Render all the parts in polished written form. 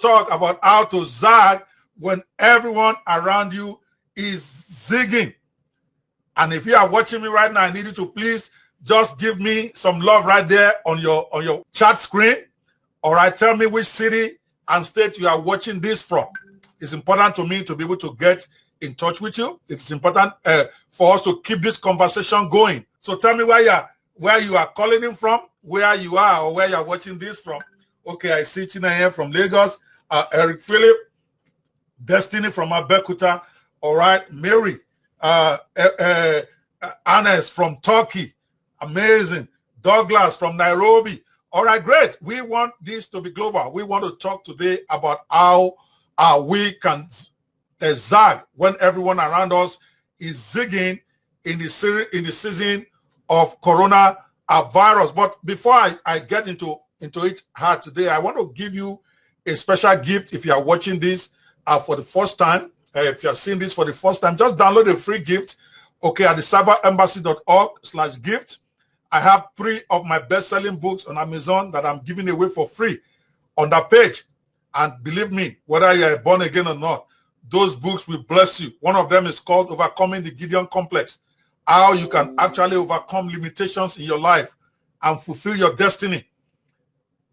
talk about how to zag when everyone around you is zigging. And if you are watching me right now, I need you to please just give me some love right there on your chat screen. All right, tell me which city and state you are watching this from. It's important to me to be able to get in touch with you. It's important for us to keep this conversation going. So tell me where you are calling in from, where you are, or where you are watching this from. Okay, I see China here from Lagos, Eric Philip, Destiny from Abeokuta. All right, Mary, Anes from Turkey. Amazing. Douglas from Nairobi. All right, great. We want this to be global. We want to talk today about how we can zag when everyone around us is zigging in the season of corona virus. But before I get into it hard today, I want to give you a special gift. If you are watching this for the first time, if you are seeing this for the first time, just download a free gift, okay, at the cyberembassy.org/gift. I have 3 of my best-selling books on Amazon that I'm giving away for free on that page. And believe me, whether you are born again or not, those books will bless you. One of them is called Overcoming the Gideon Complex, how you can actually overcome limitations in your life and fulfill your destiny.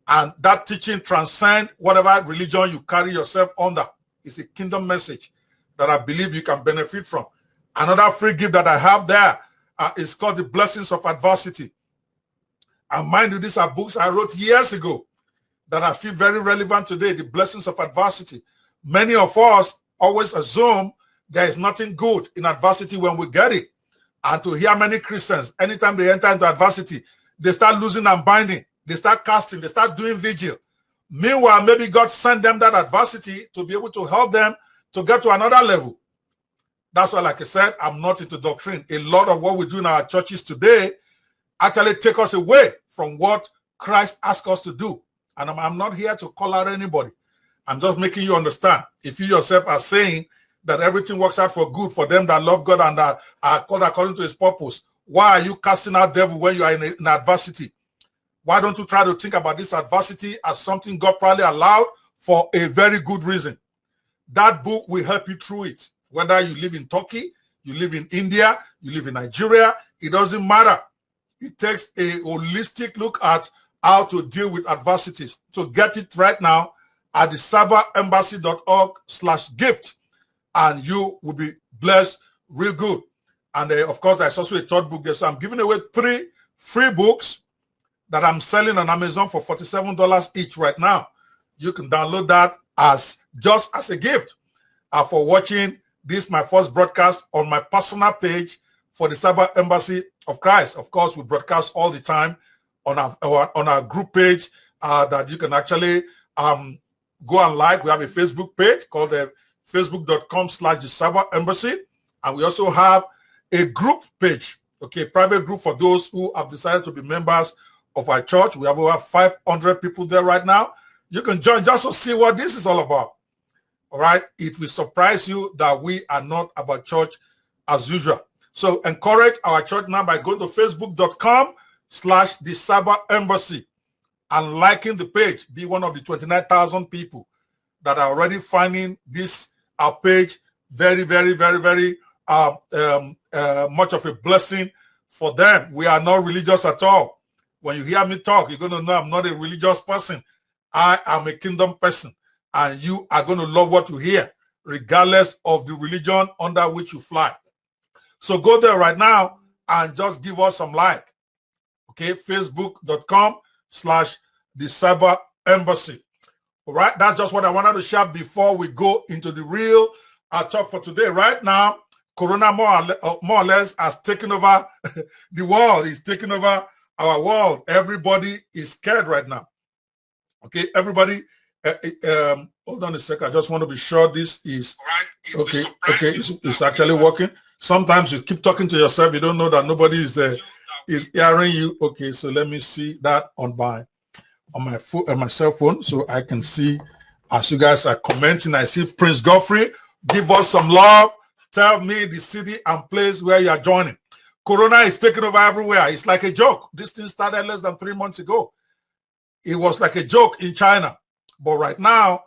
And that teaching transcends whatever religion you carry yourself under. It's a kingdom message that I believe you can benefit from. Another free gift that I have there is called The Blessings of Adversity. And mind you, these are books I wrote years ago that are still very relevant today. The Blessings of Adversity. Many of us always assume there is nothing good in adversity when we get it. And to hear many Christians, anytime they enter into adversity, they start losing and binding. They start casting. They start doing vigil. Meanwhile, maybe God sent them that adversity to be able to help them to get to another level. That's why, like I said, I'm not into doctrine. A lot of what we do in our churches today actually take us away from what Christ asked us to do. And I'm not here to call out anybody. I'm just making you understand. If you yourself are saying that everything works out for good for them that love God and are called according to his purpose, why are you casting out devil when you are in adversity? Why don't you try to think about this adversity as something God probably allowed for a very good reason? That book will help you through it. Whether you live in Turkey, you live in India, you live in Nigeria, it doesn't matter. It takes a holistic look at how to deal with adversities. So get it right now at the cyberembassy.org/gift, and you will be blessed real good. And of course, there's also a third book there. So I'm giving away 3 free books that I'm selling on Amazon for $47 each right now. You can download that just as a gift for watching this, my first broadcast on my personal page for the Cyber Embassy of Christ. Of course, we broadcast all the time on our group page that you can actually go and like. We have a Facebook page called facebook.com/the Cyber Embassy. And we also have a group page, okay, private group for those who have decided to be members of our church. We have over 500 people there right now. You can join just to see what this is all about. All right. It will surprise you that we are not about church as usual. So encourage our church now by going to facebook.com/the Cyber Embassy and liking the page. Be one of the 29,000 people that are already finding this our page very, very, very, very much of a blessing for them. We are not religious at all. When you hear me talk, you're going to know I'm not a religious person. I am a kingdom person. And you are going to love what you hear, regardless of the religion under which you fly. So go there right now and just give us some like. Okay, facebook.com/the Cyber Embassy. All right, that's just what I wanted to share before we go into the real talk for today. Right now, Corona more or less has taken over the world. It's taken over our world. Everybody is scared right now. Okay, everybody. Hold on a second. I just want to be sure this is okay. Okay, it's actually working. Sometimes you keep talking to yourself. You don't know that nobody is hearing you. Okay, so let me see that on my cell phone, so I can see as you guys are commenting. I see Prince Godfrey. Give us some love. Tell me the city and place where you are joining. Corona is taking over everywhere. It's like a joke. This thing started less than 3 months ago. It was like a joke in China. But right now,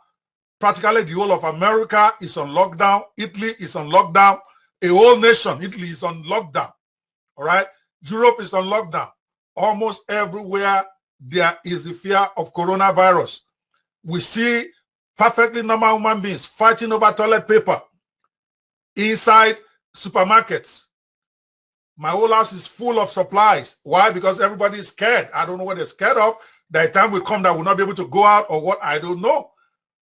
Practically the whole of America is on lockdown. Italy is on lockdown. A whole nation, Italy, is on lockdown. All right? Europe is on lockdown. Almost everywhere there is the fear of coronavirus. We see perfectly normal human beings fighting over toilet paper inside supermarkets. My whole house is full of supplies. Why? Because everybody is scared. I don't know what they're scared of. The time will come that we'll not be able to go out or what, I don't know.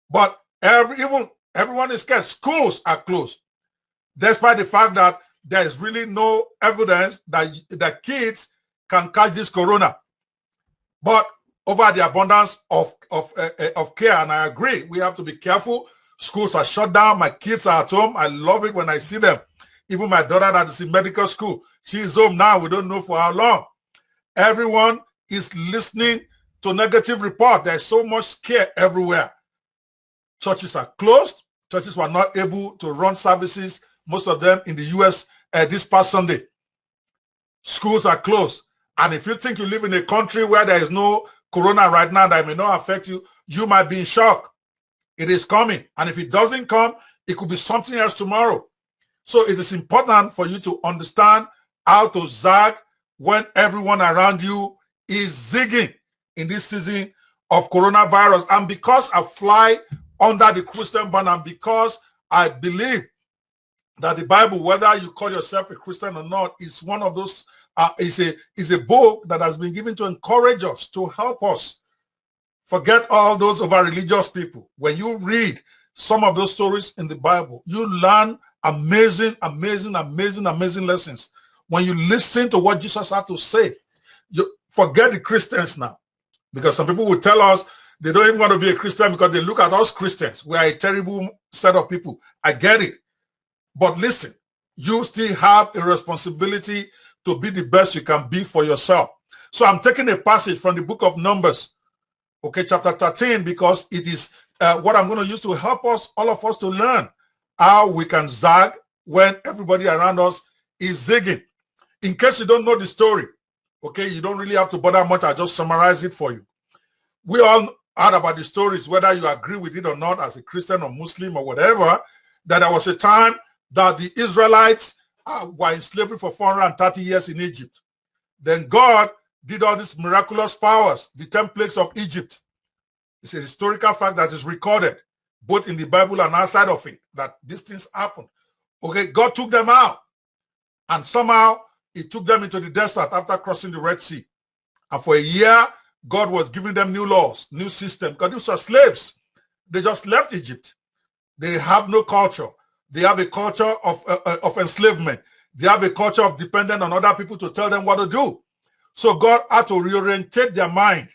But everyone is scared. Schools are closed. Despite the fact that there is really no evidence that kids can catch this corona. But over the abundance of care, and I agree, we have to be careful. Schools are shut down. My kids are at home. I love it when I see them. Even my daughter that is in medical school, she's home now. We don't know for how long. Everyone is listening to negative report. There's so much scare everywhere. Churches are closed. Churches were not able to run services, most of them in the U.S. This past Sunday. Schools are closed. And if you think you live in a country where there is no corona right now that may not affect you, you might be in shock. It is coming. And if it doesn't come, it could be something else tomorrow. So it is important for you to understand how to zag when everyone around you is zigging in this season of coronavirus. And because I fly under the Christian banner, and because I believe that the Bible, whether you call yourself a Christian or not, is one of those, is a book that has been given to encourage us, to help us. Forget all those over religious people. When you read some of those stories in the Bible, you learn amazing lessons. When you listen to what Jesus had to say, you forget the Christians now. Because some people will tell us they don't even want to be a Christian because they look at us Christians. We are a terrible set of people. I get it. But listen, you still have a responsibility to be the best you can be for yourself. So I'm taking a passage from the book of Numbers, okay, chapter 13, because it is what I'm going to use to help us, all of us, to learn how we can zag when everybody around us is zigging. In case you don't know the story, okay, you don't really have to bother much. I'll just summarize it for you. We all heard about the stories, whether you agree with it or not, as a Christian or Muslim or whatever, that there was a time that the Israelites were in slavery for 430 years in Egypt. Then God did all these miraculous powers, the 10 plagues of Egypt. It's a historical fact that is recorded, both in the Bible and outside of it, that these things happened. Okay, God took them out. And somehow he took them into the desert after crossing the Red Sea. And for a year, God was giving them new laws, new system, because these are slaves. They just left Egypt. They have no culture. They have a culture of enslavement. They have a culture of depending on other people to tell them what to do. So God had to reorientate their mind.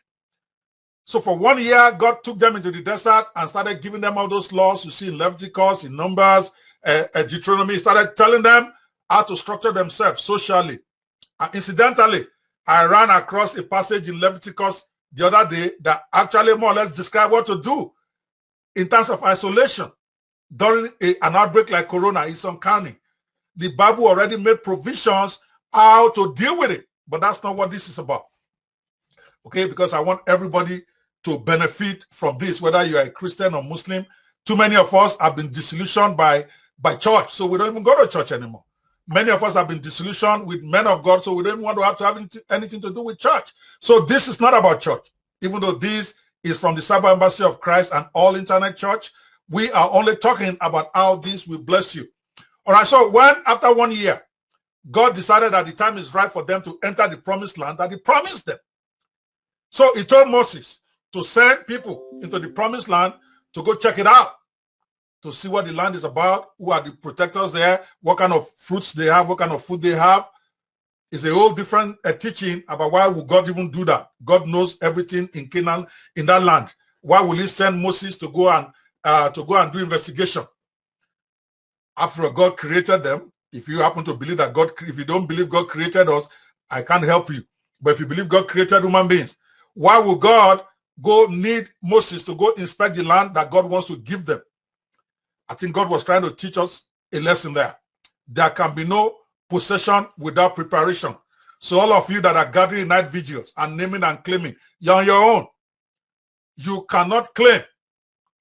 So for 1 year, God took them into the desert and started giving them all those laws you see in Leviticus, in Numbers, Deuteronomy. He started telling them how to structure themselves socially. And incidentally, I ran across a passage in Leviticus the other day that actually more or less describes what to do in terms of isolation during an outbreak like Corona. It's uncanny. The Bible already made provisions how to deal with it, but that's not what this is about. Okay, because I want everybody to benefit from this, whether you are a Christian or Muslim. Too many of us have been disillusioned by church, so we don't even go to church anymore. Many of us have been disillusioned with men of God, so we don't want to have anything to do with church. So this is not about church. Even though this is from the Cyber Embassy of Christ and All Internet Church, we are only talking about how this will bless you. All right, so when after 1 year, God decided that the time is right for them to enter the promised land that he promised them. So he told Moses to send people into the promised land to go check it out, to see what the land is about, who are the protectors there, what kind of fruits they have, what kind of food they have. It's a whole different teaching about why would God even do that. God knows everything in Canaan, in that land. Why will he send Moses to go and do investigation? After God created them, if you happen to believe that God, if you don't believe God created us, I can't help you. But if you believe God created human beings, why would God go need Moses to go inspect the land that God wants to give them? I think God was trying to teach us a lesson there. There can be no possession without preparation. So all of you that are gathering night vigils and naming and claiming, you're on your own. You cannot claim.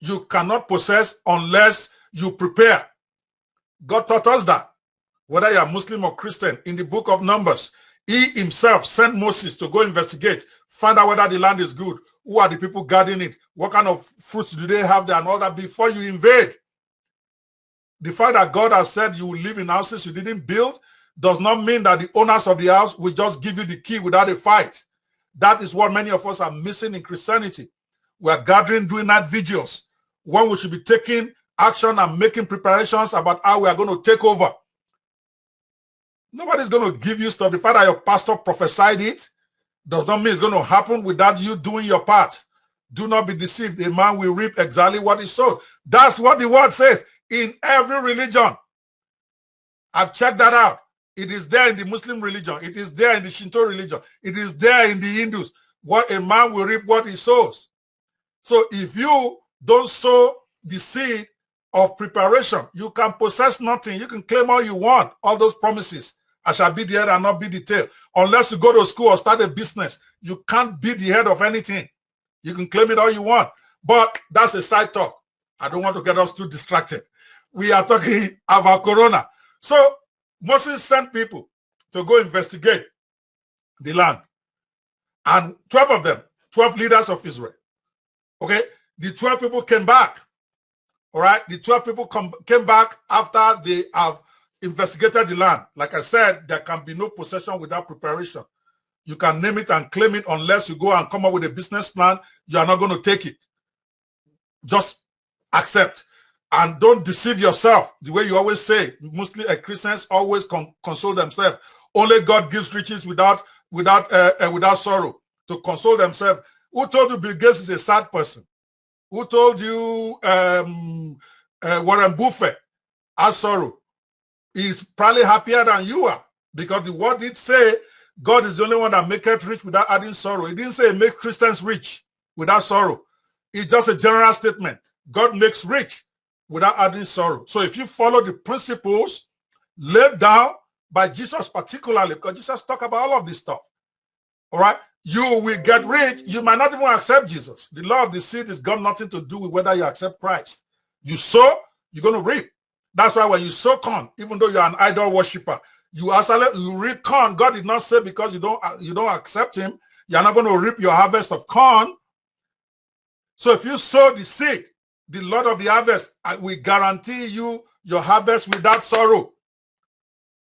you cannot possess unless you prepare. God taught us that. Whether you are Muslim or Christian, in the book of Numbers, he himself sent Moses to go investigate, find out whether the land is good, who are the people guarding it, what kind of fruits do they have there, and all that before you invade. The fact that God has said you will live in houses you didn't build does not mean that the owners of the house will just give you the key without a fight. That is what many of us are missing in Christianity. We are gathering, doing night vigils, when we should be taking action and making preparations about how we are going to take over. Nobody's going to give you stuff. The fact that your pastor prophesied it does not mean it's going to happen without you doing your part. Do not be deceived. A man will reap exactly what he sowed. That's what the word says in every religion. I've checked that out. It is there in the Muslim religion. It is there in the Shinto religion. It is there in the Hindus. What a man will reap what he sows. So if you don't sow the seed of preparation, you can possess nothing. You can claim all you want, all those promises. I shall be the head and not be the tail. Unless you go to school or start a business, you can't be the head of anything. You can claim it all you want. But that's a side talk. I don't want to get us too distracted. We are talking about Corona. So Moses sent people to go investigate the land. And 12 of them, 12 leaders of Israel. Okay? The 12 people came back. All right? The 12 people came back after they have investigated the land. Like I said, there can be no possession without preparation. You can name it and claim it unless you go and come up with a business plan. You are not going to take it. Just accept. And don't deceive yourself. The way you always say, Muslim Christians always console themselves. Only God gives riches without sorrow, to console themselves. Who told you Bill Gates is a sad person? Who told you Warren Buffett has sorrow? He's probably happier than you are, because the word did say God is the only one that maketh rich without adding sorrow. It didn't say make Christians rich without sorrow. It's just a general statement. God makes rich without adding sorrow. So if you follow the principles laid down by Jesus particularly, because Jesus talked about all of this stuff, all right, you will get rich. You might not even accept Jesus. The law of the seed has got nothing to do with whether you accept Christ. You sow, you're going to reap. That's why when you sow corn, even though you're an idol worshiper, you reap corn. God did not say because you don't accept him, you're not going to reap your harvest of corn. So if you sow the seed, the Lord of the harvest will guarantee you your harvest without sorrow,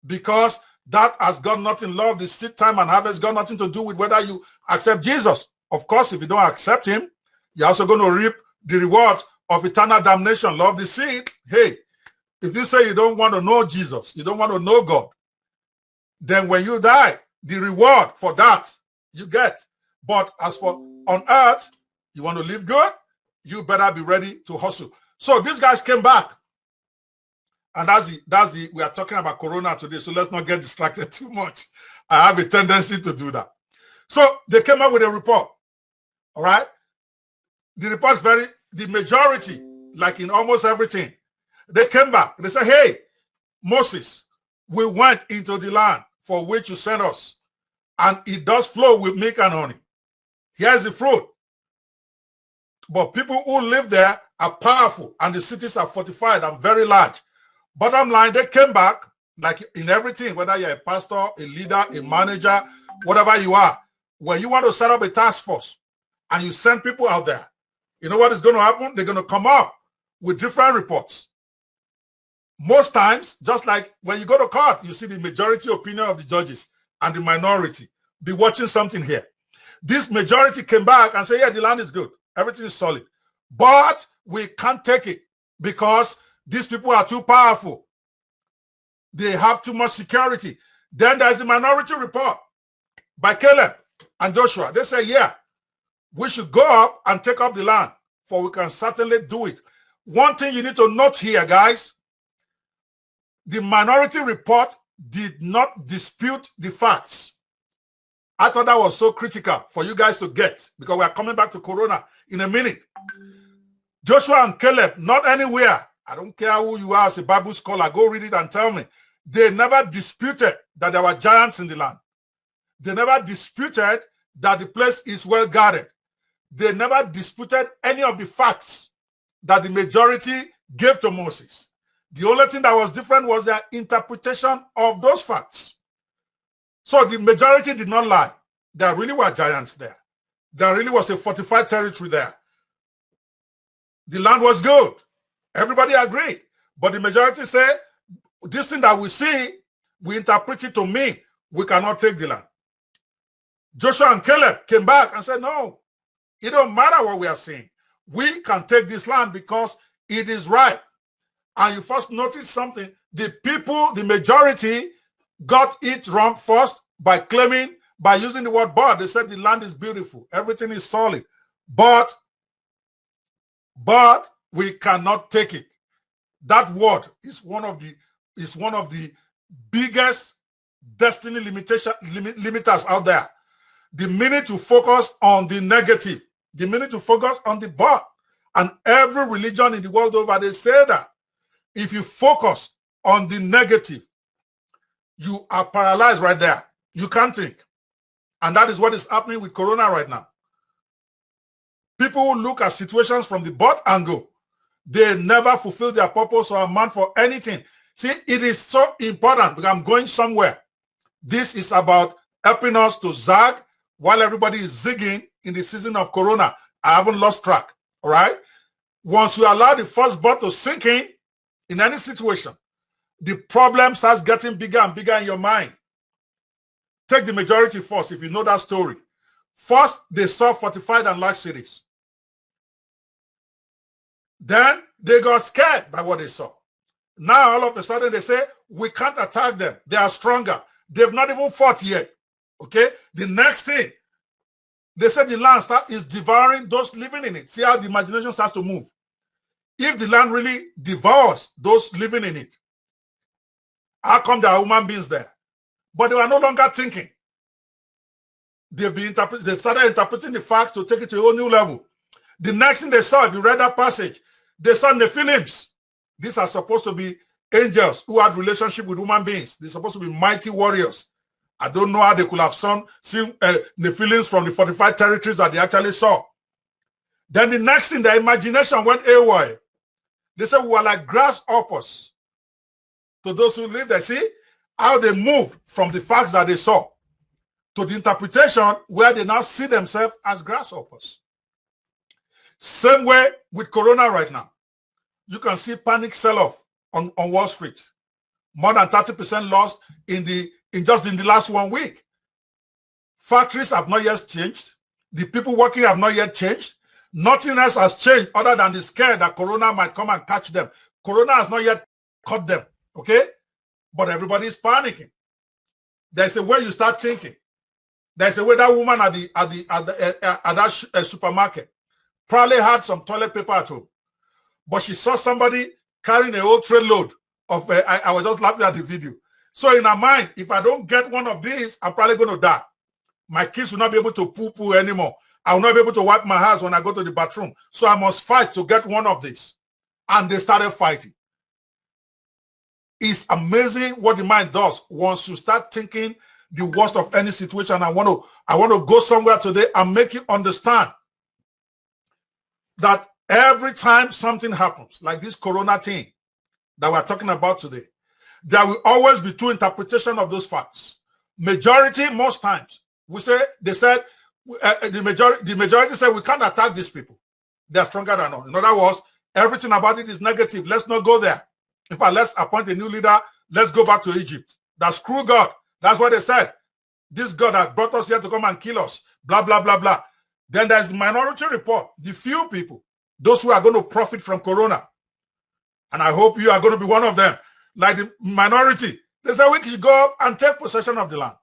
because that has got nothing. Law of the seed time and harvest got nothing to do with whether you accept Jesus. Of course, if you don't accept him, you're also going to reap the rewards of eternal damnation. Law of the seed. Hey, if you say you don't want to know Jesus, you don't want to know God, then when you die, the reward for that you get. But as for on earth, you want to live good, you better be ready to hustle. So these guys came back. And we are talking about Corona today, so let's not get distracted too much. I have a tendency to do that. So they came up with a report. All right. The report is the majority, like in almost everything, they came back. They said, hey, Moses, we went into the land for which you sent us, and it does flow with milk and honey. Here's the fruit. But people who live there are powerful, and the cities are fortified and very large. Bottom line, they came back, like in everything, whether you're a pastor, a leader, a manager, whatever you are. When you want to set up a task force and you send people out there, you know what is going to happen? They're going to come up with different reports. Most times, just like when you go to court, you see the majority opinion of the judges and the minority. Be watching something here. This majority came back and said, yeah, the land is good. Everything is solid. But we can't take it because these people are too powerful. They have too much security. Then there's a minority report by Caleb and Joshua. They say, yeah, we should go up and take up the land, for we can certainly do it. One thing you need to note here, guys, the minority report did not dispute the facts. I thought that was so critical for you guys to get, because we are coming back to Corona in a minute. Joshua and Caleb, not anywhere. I don't care who you are as a Bible scholar. Go read it and tell me. They never disputed that there were giants in the land. They never disputed that the place is well guarded. They never disputed any of the facts that the majority gave to Moses. The only thing that was different was their interpretation of those facts. So the majority did not lie. There really were giants there. There really was a fortified territory there. The land was good. Everybody agreed. But the majority said, this thing that we see, we interpret it to mean we cannot take the land. Joshua and Caleb came back and said, no, it don't matter what we are seeing. We can take this land because it is right. And you first notice something. The people, the majority, got it wrong first by claiming, by using the word but. They said the land is beautiful. Everything is solid. But we cannot take it. That word is one of the biggest destiny limiters out there. The minute to focus on the negative, the minute to focus on the but. And every religion in the world over, they say that if you focus on the negative, you are paralyzed right there. You can't think. And that is what is happening with Corona right now. People who look at situations from the but angle, they never fulfill their purpose or amount for anything. See, it is so important because I'm going somewhere. This is about helping us to zag while everybody is zigging in the season of Corona. I haven't lost track. All right. Once you allow the first but to sink in any situation, the problem starts getting bigger and bigger in your mind. Take the majority first, if you know that story. First, they saw fortified and large cities. Then they got scared by what they saw. Now, all of a sudden, they say, we can't attack them. They are stronger. They've not even fought yet. Okay? The next thing, they said the land is devouring those living in it. See how the imagination starts to move. If the land really devours those living in it, how come there are human beings there? But they were no longer thinking. They've started interpreting the facts to take it to a whole new level. The next thing they saw, if you read that passage, they saw Nephilims. These are supposed to be angels who had relationship with human beings. They're supposed to be mighty warriors. I don't know how they could have seen Nephilims from the fortified territories that they actually saw. Then the next thing, their imagination went haywire. They said, we were like grasshoppers. To those who live there, see how they moved from the facts that they saw to the interpretation where they now see themselves as grasshoppers. Same way with Corona right now. You can see panic sell-off on Wall Street. More than 30% lost in just the last 1 week. Factories have not yet changed. The people working have not yet changed. Nothing else has changed other than the scare that Corona might come and catch them. Corona has not yet caught them, okay? But everybody is panicking. There's a way you start thinking. There's a way that woman at that supermarket probably had some toilet paper at home, but she saw somebody carrying a whole tray load of. I was just laughing at the video. So in her mind, if I don't get one of these, I'm probably going to die. My kids will not be able to poo-poo anymore. I will not be able to wipe my hands when I go to the bathroom. So I must fight to get one of these. And they started fighting. It's amazing what the mind does once you start thinking the worst of any situation. I want to go somewhere today and make you understand that every time something happens, like this Corona thing that we're talking about today, there will always be two interpretations of those facts. Majority, most times, the majority said we can't attack these people. They're stronger than us. In other words, everything about it is negative. Let's not go there. In fact, let's appoint a new leader. Let's go back to Egypt. That's screw God. That's what they said. This God that brought us here to come and kill us. Blah, blah, blah, blah. Then there's the minority report. The few people, those who are going to profit from Corona. And I hope you are going to be one of them. Like the minority. They say we should go up and take possession of the land.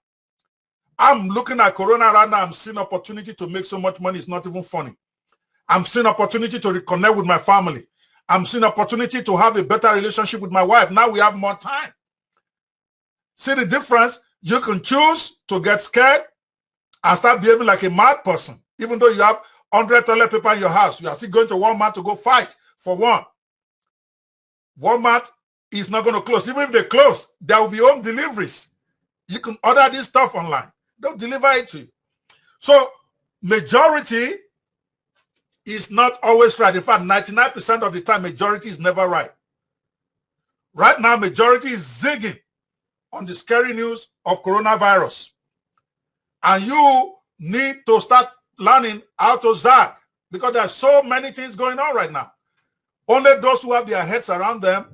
I'm looking at Corona right now. I'm seeing opportunity to make so much money. It's not even funny. I'm seeing opportunity to reconnect with my family. I'm seeing opportunity to have a better relationship with my wife. Now we have more time. See the difference? You can choose to get scared and start behaving like a mad person. Even though you have 100 toilet paper in your house, you are still going to Walmart to go fight for one. Walmart is not going to close. Even if they close, there will be home deliveries. You can order this stuff online. They'll deliver it to you. So majority is not always right. In fact, 99% of the time, majority is never right. Right now, majority is zigging on the scary news of coronavirus. And you need to start learning how to zag, because there are so many things going on right now. Only those who have their heads around them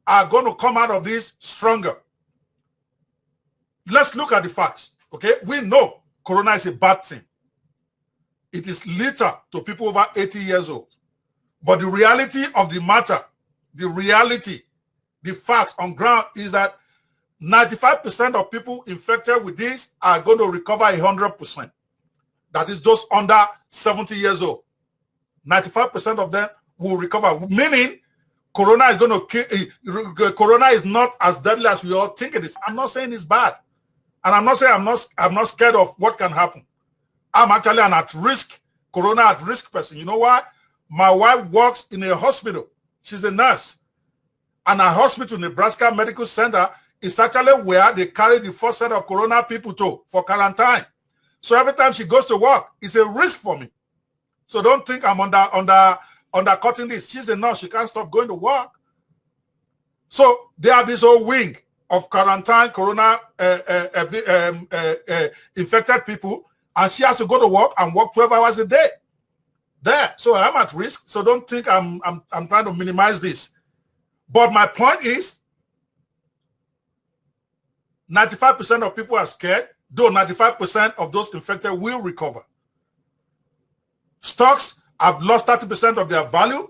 are going to come out of this stronger. Let's look at the facts, okay? We know corona is a bad thing. It is lethal to people over 80 years old. But the reality of the matter, the facts on ground is that 95% of people infected with this are going to recover 100%. That is those under 70 years old. 95% of them will recover, meaning corona is going to kill. Corona is not as deadly as we all think it is. I'm not saying it's bad, and I'm not saying I'm not scared of what can happen. I'm actually an at-risk, corona at-risk person. You know why? My wife works in a hospital. She's a nurse, and a hospital, Nebraska Medical Center, is actually where they carry the first set of corona people to for quarantine. So every time she goes to work, it's a risk for me. So don't think I'm undercutting this. She's a nurse. She can't stop going to work. So they have this whole wing of quarantine, corona infected people, and she has to go to work and work 12 hours a day there. So I'm at risk. So don't think I'm trying to minimize this. But my point is, 95% of people are scared, though 95% of those infected will recover. Stocks have lost 30% of their value,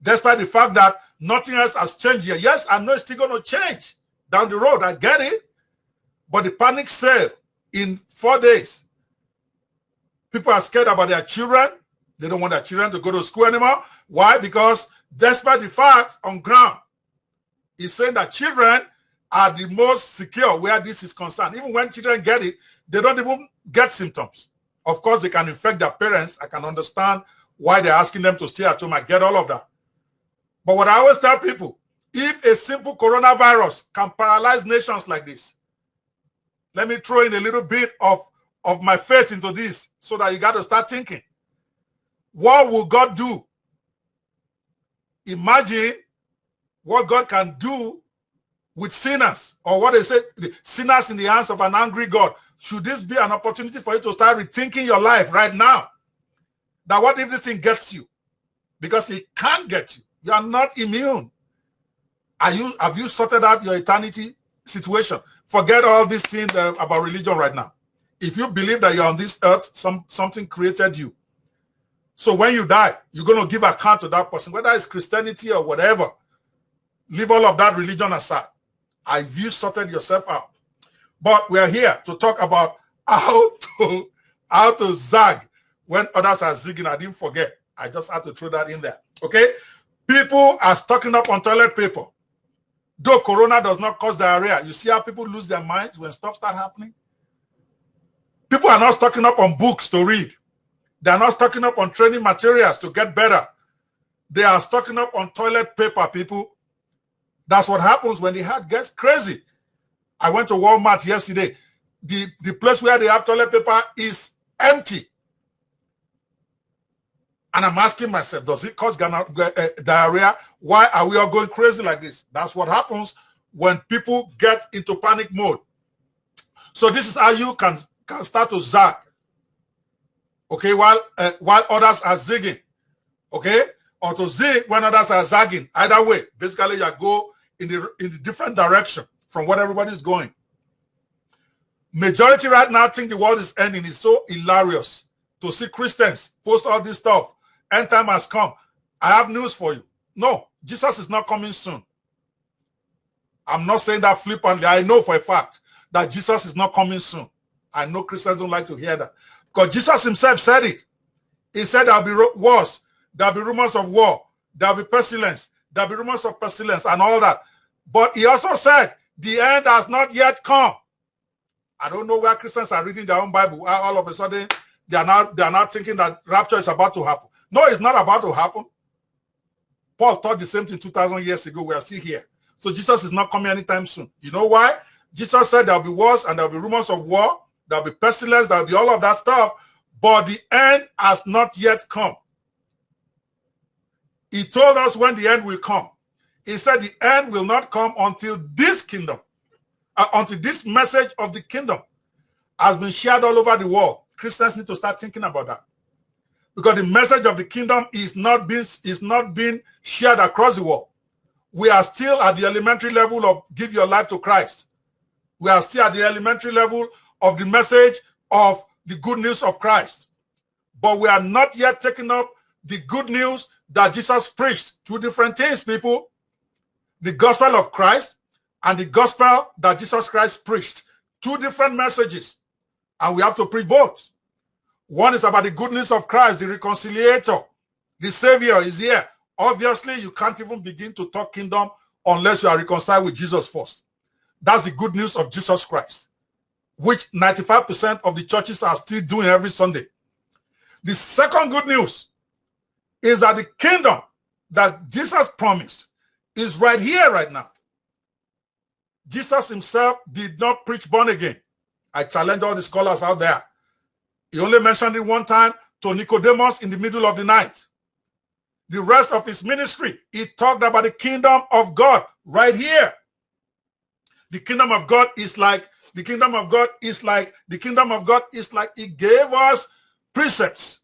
despite the fact that nothing else has changed here. Yes, I know it's still going to change down the road. I get it. But the panic sale in 4 days, people are scared about their children. They don't want their children to go to school anymore. Why? Because despite the fact on ground, it's saying that children are the most secure where this is concerned. Even when children get it, they don't even get symptoms. Of course, they can infect their parents. I can understand why they're asking them to stay at home. I get all of that. But what I always tell people, if a simple coronavirus can paralyze nations like this, let me throw in a little bit of my faith into this so that you got to start thinking. What will God do? Imagine what God can do with sinners, or what they say, sinners in the hands of an angry God. Should this be an opportunity for you to start rethinking your life right now? That what if this thing gets you? Because it can get you. You are not immune. Have you sorted out your eternity situation? Forget all these things about religion right now. If you believe that you're on this earth, something created you. So when you die, you're going to give account to that person, whether it's Christianity or whatever. Leave all of that religion aside. Have you sorted yourself out? But we're here to talk about how to zag when others are zigging. I didn't forget. I just had to throw that in there. Okay? People are stocking up on toilet paper. Though corona does not cause diarrhea, you see how people lose their minds when stuff starts happening? People are not stocking up on books to read. They are not stocking up on training materials to get better. They are stocking up on toilet paper, people. That's what happens when the heart gets crazy. I went to Walmart yesterday. The place where they have toilet paper is empty. And I'm asking myself, does it cause diarrhea? Why are we all going crazy like this? That's what happens when people get into panic mode. So this is how you can start to zag. Okay, while others are zigging. Okay? Or to zig when others are zagging. Either way, basically you go in the different direction from what everybody's going. Majority right now think the world is ending. It's so hilarious to see Christians post all this stuff. End time has come. I have news for you. No, Jesus is not coming soon. I'm not saying that flippantly. I know for a fact that Jesus is not coming soon. I know Christians don't like to hear that. Because Jesus himself said it. He said there'll be wars. There'll be rumors of war. There'll be pestilence. There'll be rumors of pestilence and all that. But he also said the end has not yet come. I don't know where Christians are reading their own Bible. All of a sudden, they are now thinking that rapture is about to happen. No, it's not about to happen. Paul taught the same thing 2,000 years ago. We are still here. So Jesus is not coming anytime soon. You know why? Jesus said there'll be wars and there'll be rumors of war. There'll be pestilence. There'll be all of that stuff. But the end has not yet come. He told us when the end will come. He said the end will not come until this kingdom, until this message of the kingdom has been shared all over the world. Christians need to start thinking about that. Because the message of the kingdom is not being shared across the world. We are still at the elementary level of give your life to Christ. We are still at the elementary level of the message of the good news of Christ. But we are not yet taking up the good news that Jesus preached. Two different things, people. The gospel of Christ and the gospel that Jesus Christ preached. Two different messages. And we have to preach both. One is about the good news of Christ, the reconciliator. The Savior is here. Obviously, you can't even begin to talk kingdom unless you are reconciled with Jesus first. That's the good news of Jesus Christ, which 95% of the churches are still doing every Sunday. The second good news is that the kingdom that Jesus promised is right here, right now. Jesus himself did not preach born again. I challenge all the scholars out there. He only mentioned it one time to Nicodemus in the middle of the night. The rest of his ministry, he talked about the kingdom of God right here. The kingdom of God is like, he gave us precepts.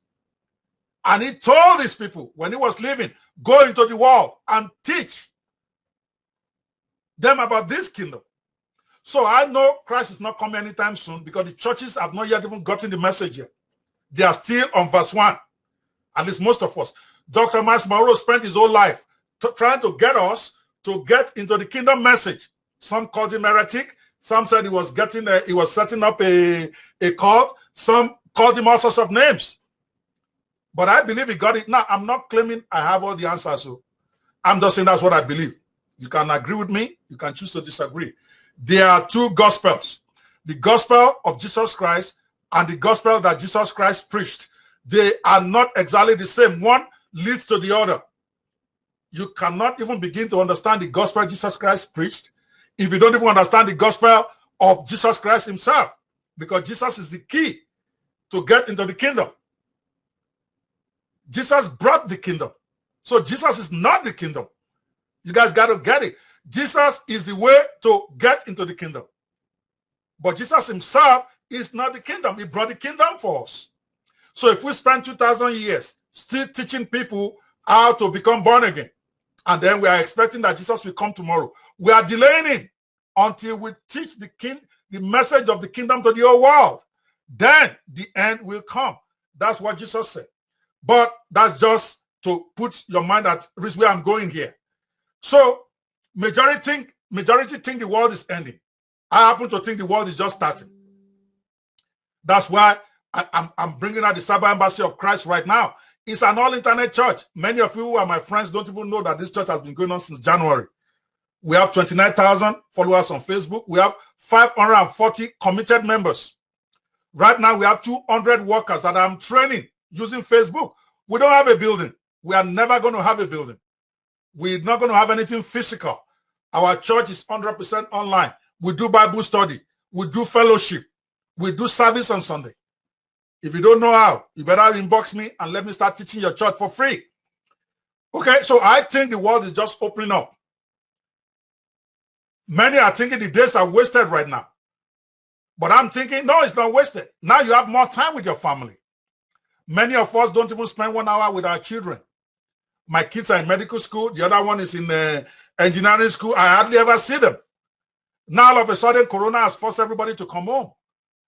And he told these people when he was leaving, go into the world and teach them about this kingdom. So I know Christ is not coming anytime soon because the churches have not yet even gotten the message yet. They are still on verse 1, at least most of us. Dr. Miles Monroe spent his whole life trying to get us to get into the kingdom message. Some called him heretic. Some said he was setting up a cult. Some called him all sorts of names. But I believe he got it. Now, I'm not claiming I have all the answers. So I'm just saying that's what I believe. You can agree with me. You can choose to disagree. There are two gospels. The gospel of Jesus Christ and the gospel that Jesus Christ preached. They are not exactly the same. One leads to the other. You cannot even begin to understand the gospel Jesus Christ preached if you don't even understand the gospel of Jesus Christ himself, because Jesus is the key to get into the kingdom. Jesus brought the kingdom. So Jesus is not the kingdom. You guys got to get it. Jesus is the way to get into the kingdom. But Jesus himself is not the kingdom. He brought the kingdom for us. So if we spend 2,000 years still teaching people how to become born again, and then we are expecting that Jesus will come tomorrow, we are delaying him until we teach the message of the kingdom to the whole world. Then the end will come. That's what Jesus said. But that's just to put your mind at risk where I'm going here. So majority think the world is ending. I happen to think the world is just starting. That's why I'm bringing out the Cyber Embassy of Christ right now. It's an all-internet church. Many of you who are my friends don't even know that this church has been going on since January. We have 29,000 followers on Facebook. We have 540 committed members. Right now, we have 200 workers that I'm training using Facebook. We don't have a building. We are never going to have a building. We're not going to have anything physical. Our church is 100% online. We do Bible study. We do fellowship. We do service on Sunday. If you don't know how, you better inbox me and let me start teaching your church for free. Okay, so I think the world is just opening up. Many are thinking the days are wasted right now. But I'm thinking, no, it's not wasted. Now you have more time with your family. Many of us don't even spend 1 hour with our children. My kids are in medical school. The other one is in engineering school. I hardly ever see them. Now, all of a sudden, Corona has forced everybody to come home.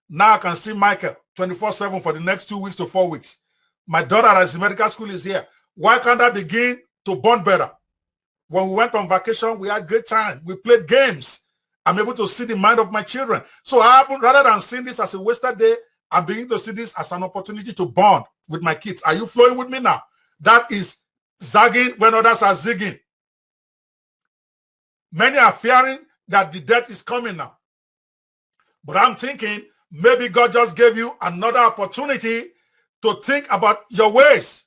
Now I can see Michael 24/7 for the next 2 weeks to 4 weeks. My daughter that is in medical school is here. Why can't I begin to bond better? When we went on vacation, we had great time. We played games. I'm able to see the mind of my children. So rather than seeing this as a wasted day, I'm beginning to see this as an opportunity to bond with my kids. Are you flowing with me now? That is zagging when others are zigging. Many are fearing that the death is coming now. But I'm thinking maybe God just gave you another opportunity to think about your ways.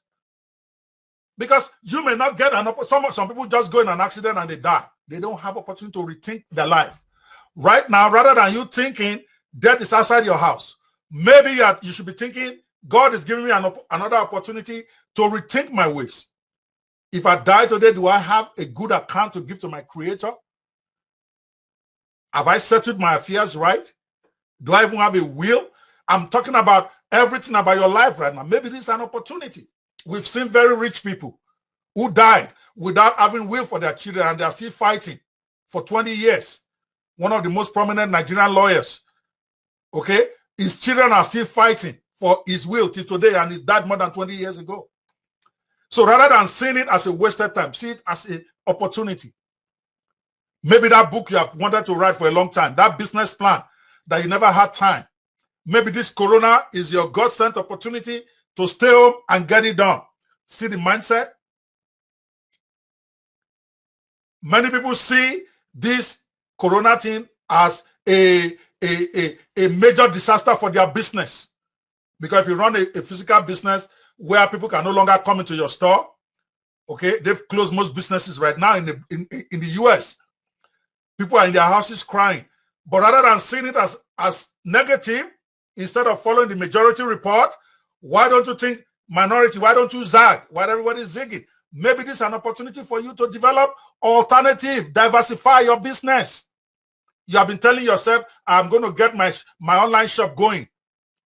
Because you may not get an opportunity. Some people just go in an accident and they die. They don't have opportunity to rethink their life. Right now, rather than you thinking death is outside your house, maybe you should be thinking God is giving me another opportunity to rethink my ways. If I die today, do I have a good account to give to my Creator? Have I settled my affairs right? Do I even have a will? I'm talking about everything about your life right now. Maybe this is an opportunity. We've seen very rich people who died without having will for their children, and they're still fighting for 20 years. One of the most prominent Nigerian lawyers, okay, his children are still fighting for his will till today, and he died more than 20 years ago. So rather than seeing it as a wasted time, see it as an opportunity. Maybe that book you have wanted to write for a long time, that business plan that you never had time. Maybe this corona is your God-sent opportunity to stay home and get it done. See the mindset? Many people see this corona thing as a major disaster for their business. Because if you run a physical business where people can no longer come into your store, okay, they've closed most businesses right now in the US. People are in their houses crying. But rather than seeing it as negative, instead of following the majority report, why don't you think minority? Why don't you zag? Why everybody is zigging? Maybe this is an opportunity for you to develop alternative, diversify your business. You have been telling yourself, I'm going to get my online shop going.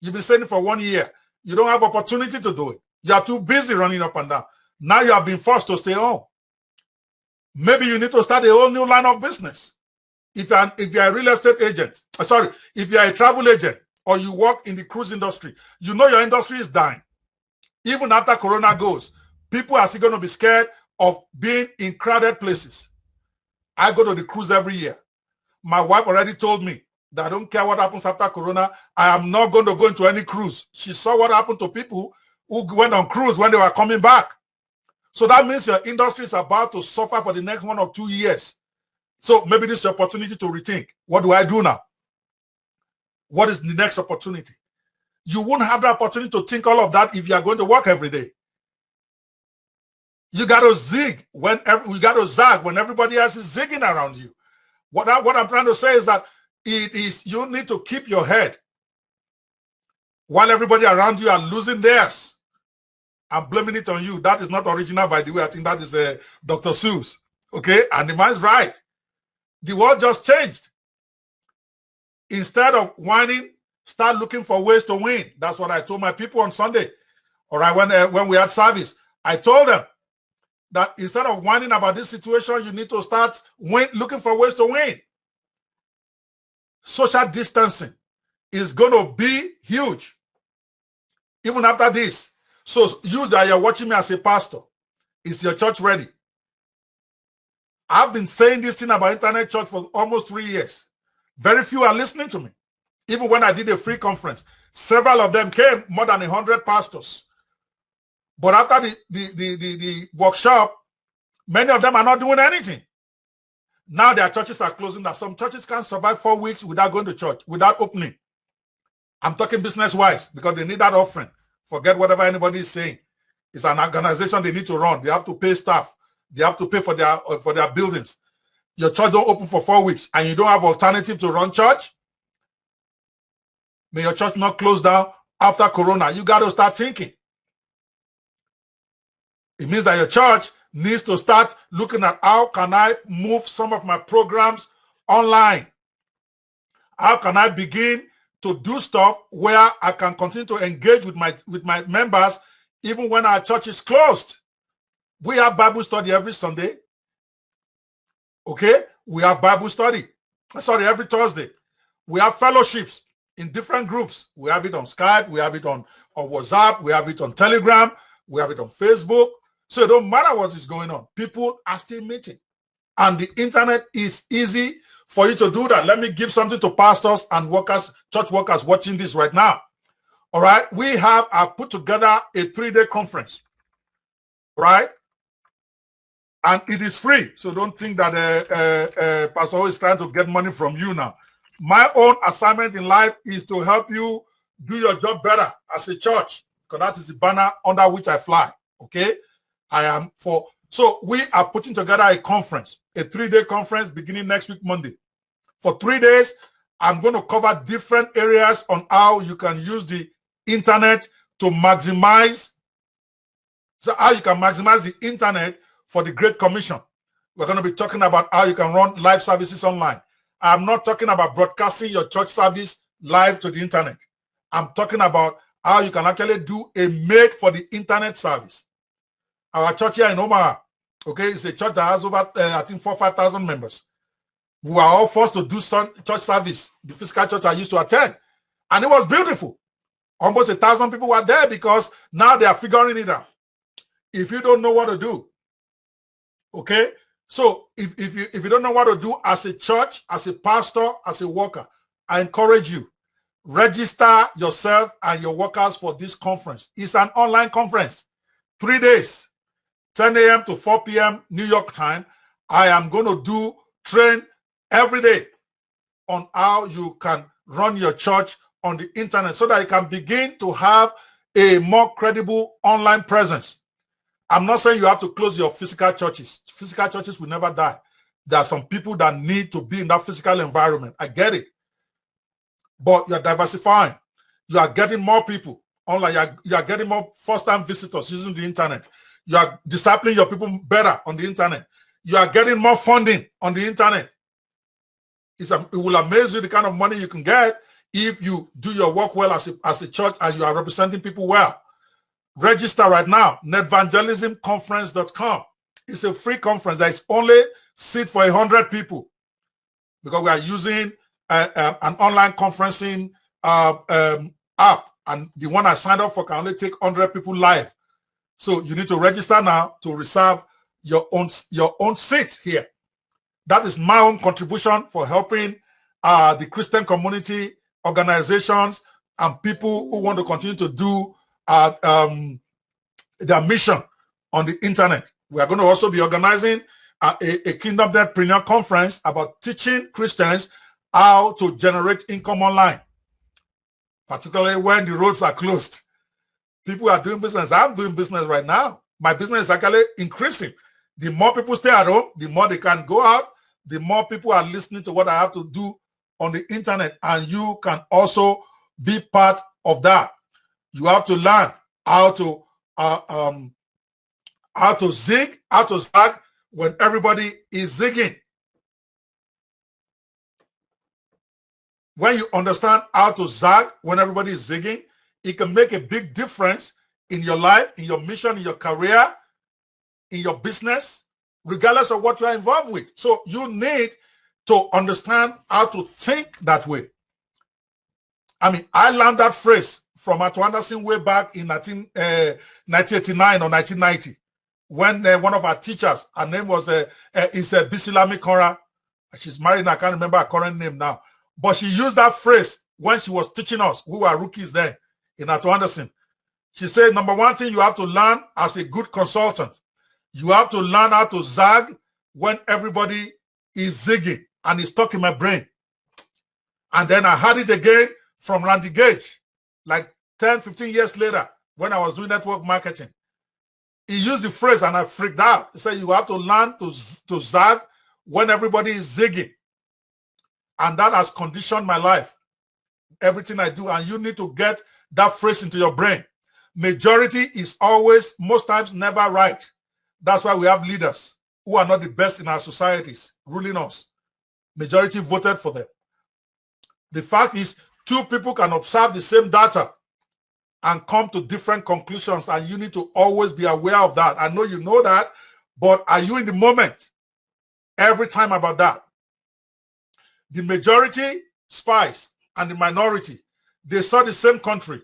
You've been saying it for 1 year. You don't have opportunity to do it. You are too busy running up and down. Now you have been forced to stay home. Maybe you need to start a whole new line of business. If you're a real estate agent, if you're a travel agent, or you work in the cruise industry, you know your industry is dying. Even after corona goes, people are still going to be scared of being in crowded places. I go to the cruise every year. My wife already told me that I don't care what happens after corona. I am not going to go into any cruise. She saw what happened to people who went on cruise when they were coming back. So that means your industry is about to suffer for the next 1 or 2 years. So maybe this is an opportunity to rethink. What do I do now? What is the next opportunity? You won't have the opportunity to think all of that if you are going to work every day. You got to zig when everybody else is zigging around you. What I'm trying to say is that you need to keep your head while everybody around you are losing theirs. I'm blaming it on you. That is not original, by the way. I think that is Dr. Seuss. Okay, and the man's right. The world just changed. Instead of whining, start looking for ways to win. That's what I told my people on Sunday. All right, when we had service, I told them that instead of whining about this situation, you need to start looking for ways to win. Social distancing is going to be huge, even after this. So you that you're watching me as a pastor, is your church ready? I've been saying this thing about internet church for almost 3 years. Very few are listening to me. Even when I did a free conference, several of them came, more than 100 pastors. But after the workshop, many of them are not doing anything. Now their churches are closing down. Some churches can't survive 4 weeks without going to church, without opening. I'm talking business-wise because they need that offering. Forget whatever anybody is saying. It's an organization they need to run. They have to pay staff. They have to pay for their buildings. Your church don't open for 4 weeks and you don't have alternative to run church. May your church not close down after corona. You got to start thinking. It means that your church needs to start looking at how can I move some of my programs online? How can I begin to do stuff where I can continue to engage with my members even when our church is closed? We have Bible study every Sunday. Okay? We have Bible study. Every Thursday. We have fellowships in different groups. We have it on Skype. We have it on WhatsApp. We have it on Telegram. We have it on Facebook. So it don't matter what is going on. People are still meeting. And the internet is easy for you to do that. Let me give something to pastors and workers, church workers watching this right now. All right. I put together a 3-day conference. Right? And it is free. So don't think that Pastor O is trying to get money from you now. My own assignment in life is to help you do your job better as a church. Because that is the banner under which I fly. Okay? So we are putting together a conference, a 3-day conference beginning next week, Monday. For 3 days, I'm going to cover different areas on how you can use the internet to maximize So how you can maximize the internet for the Great Commission. We're going to be talking about how you can run live services online. I'm not talking about broadcasting your church service live to the internet. I'm talking about how you can actually do a made for the internet service. Our church here in Omaha, okay, it's a church that has over, I think, 4,000 or 5,000 members. We were all forced to do some church service, the physical church I used to attend. And it was beautiful. Almost 1,000 people were there because now they are figuring it out. If you don't know what to do, okay, so if you don't know what to do as a church, as a pastor, as a worker, I encourage you, register yourself and your workers for this conference. It's an online conference, 3 days, 10 a.m. to 4 p.m. New York time. I am going to train every day on how you can run your church on the internet so that you can begin to have a more credible online presence. I'm not saying you have to close your physical churches. Physical churches will never die. There are some people that need to be in that physical environment. I get it. But you're diversifying. You are getting more people online. You are getting more first-time visitors using the internet. You are discipling your people better on the internet. You are getting more funding on the internet. It will amaze you the kind of money you can get if you do your work well as a church and you are representing people well. Register right now, netevangelismconference.com. It's a free conference. There is only seat for 100 people because we are using an online conferencing app, and the one I signed up for can only take 100 people live. So you need to register now to reserve your own seat here. That is my own contribution for helping the Christian community, organizations, and people who want to continue to do their mission on the internet. We are going to also be organizing a Kingdom Netpreneur conference about teaching Christians how to generate income online, particularly when the roads are closed. People are doing business. I'm doing business right now. My business is actually increasing. The more people stay at home, the more they can go out, the more people are listening to what I have to do on the internet, and you can also be part of that. You have to learn how to zig, how to zag when everybody is zigging. When you understand how to zag when everybody is zigging, it can make a big difference in your life, in your mission, in your career, in your business, regardless of what you are involved with. So you need to understand how to think that way. I mean, I learned that phrase from Arthur Anderson way back in 1989 or 1990, when one of our teachers, her name was Bisilami Kora. She's married, I can't remember her current name now. But she used that phrase when she was teaching us. We were rookies then in Arthur Anderson. She said, number one thing you have to learn as a good consultant, you have to learn how to zag when everybody is zigging, and it's stuck in my brain. And then I had it again from Randy Gage, like 10, 15 years later, when I was doing network marketing. He used the phrase and I freaked out. He said, you have to learn to zag when everybody is zigging. And that has conditioned my life, everything I do. And you need to get that phrase into your brain. Majority is always, most times, never right. That's why we have leaders who are not the best in our societies ruling us. Majority voted for them. The fact is, two people can observe the same data and come to different conclusions, and you need to always be aware of that. I know you know that, but are you in the moment every time about that? The majority spies and the minority, they saw the same country,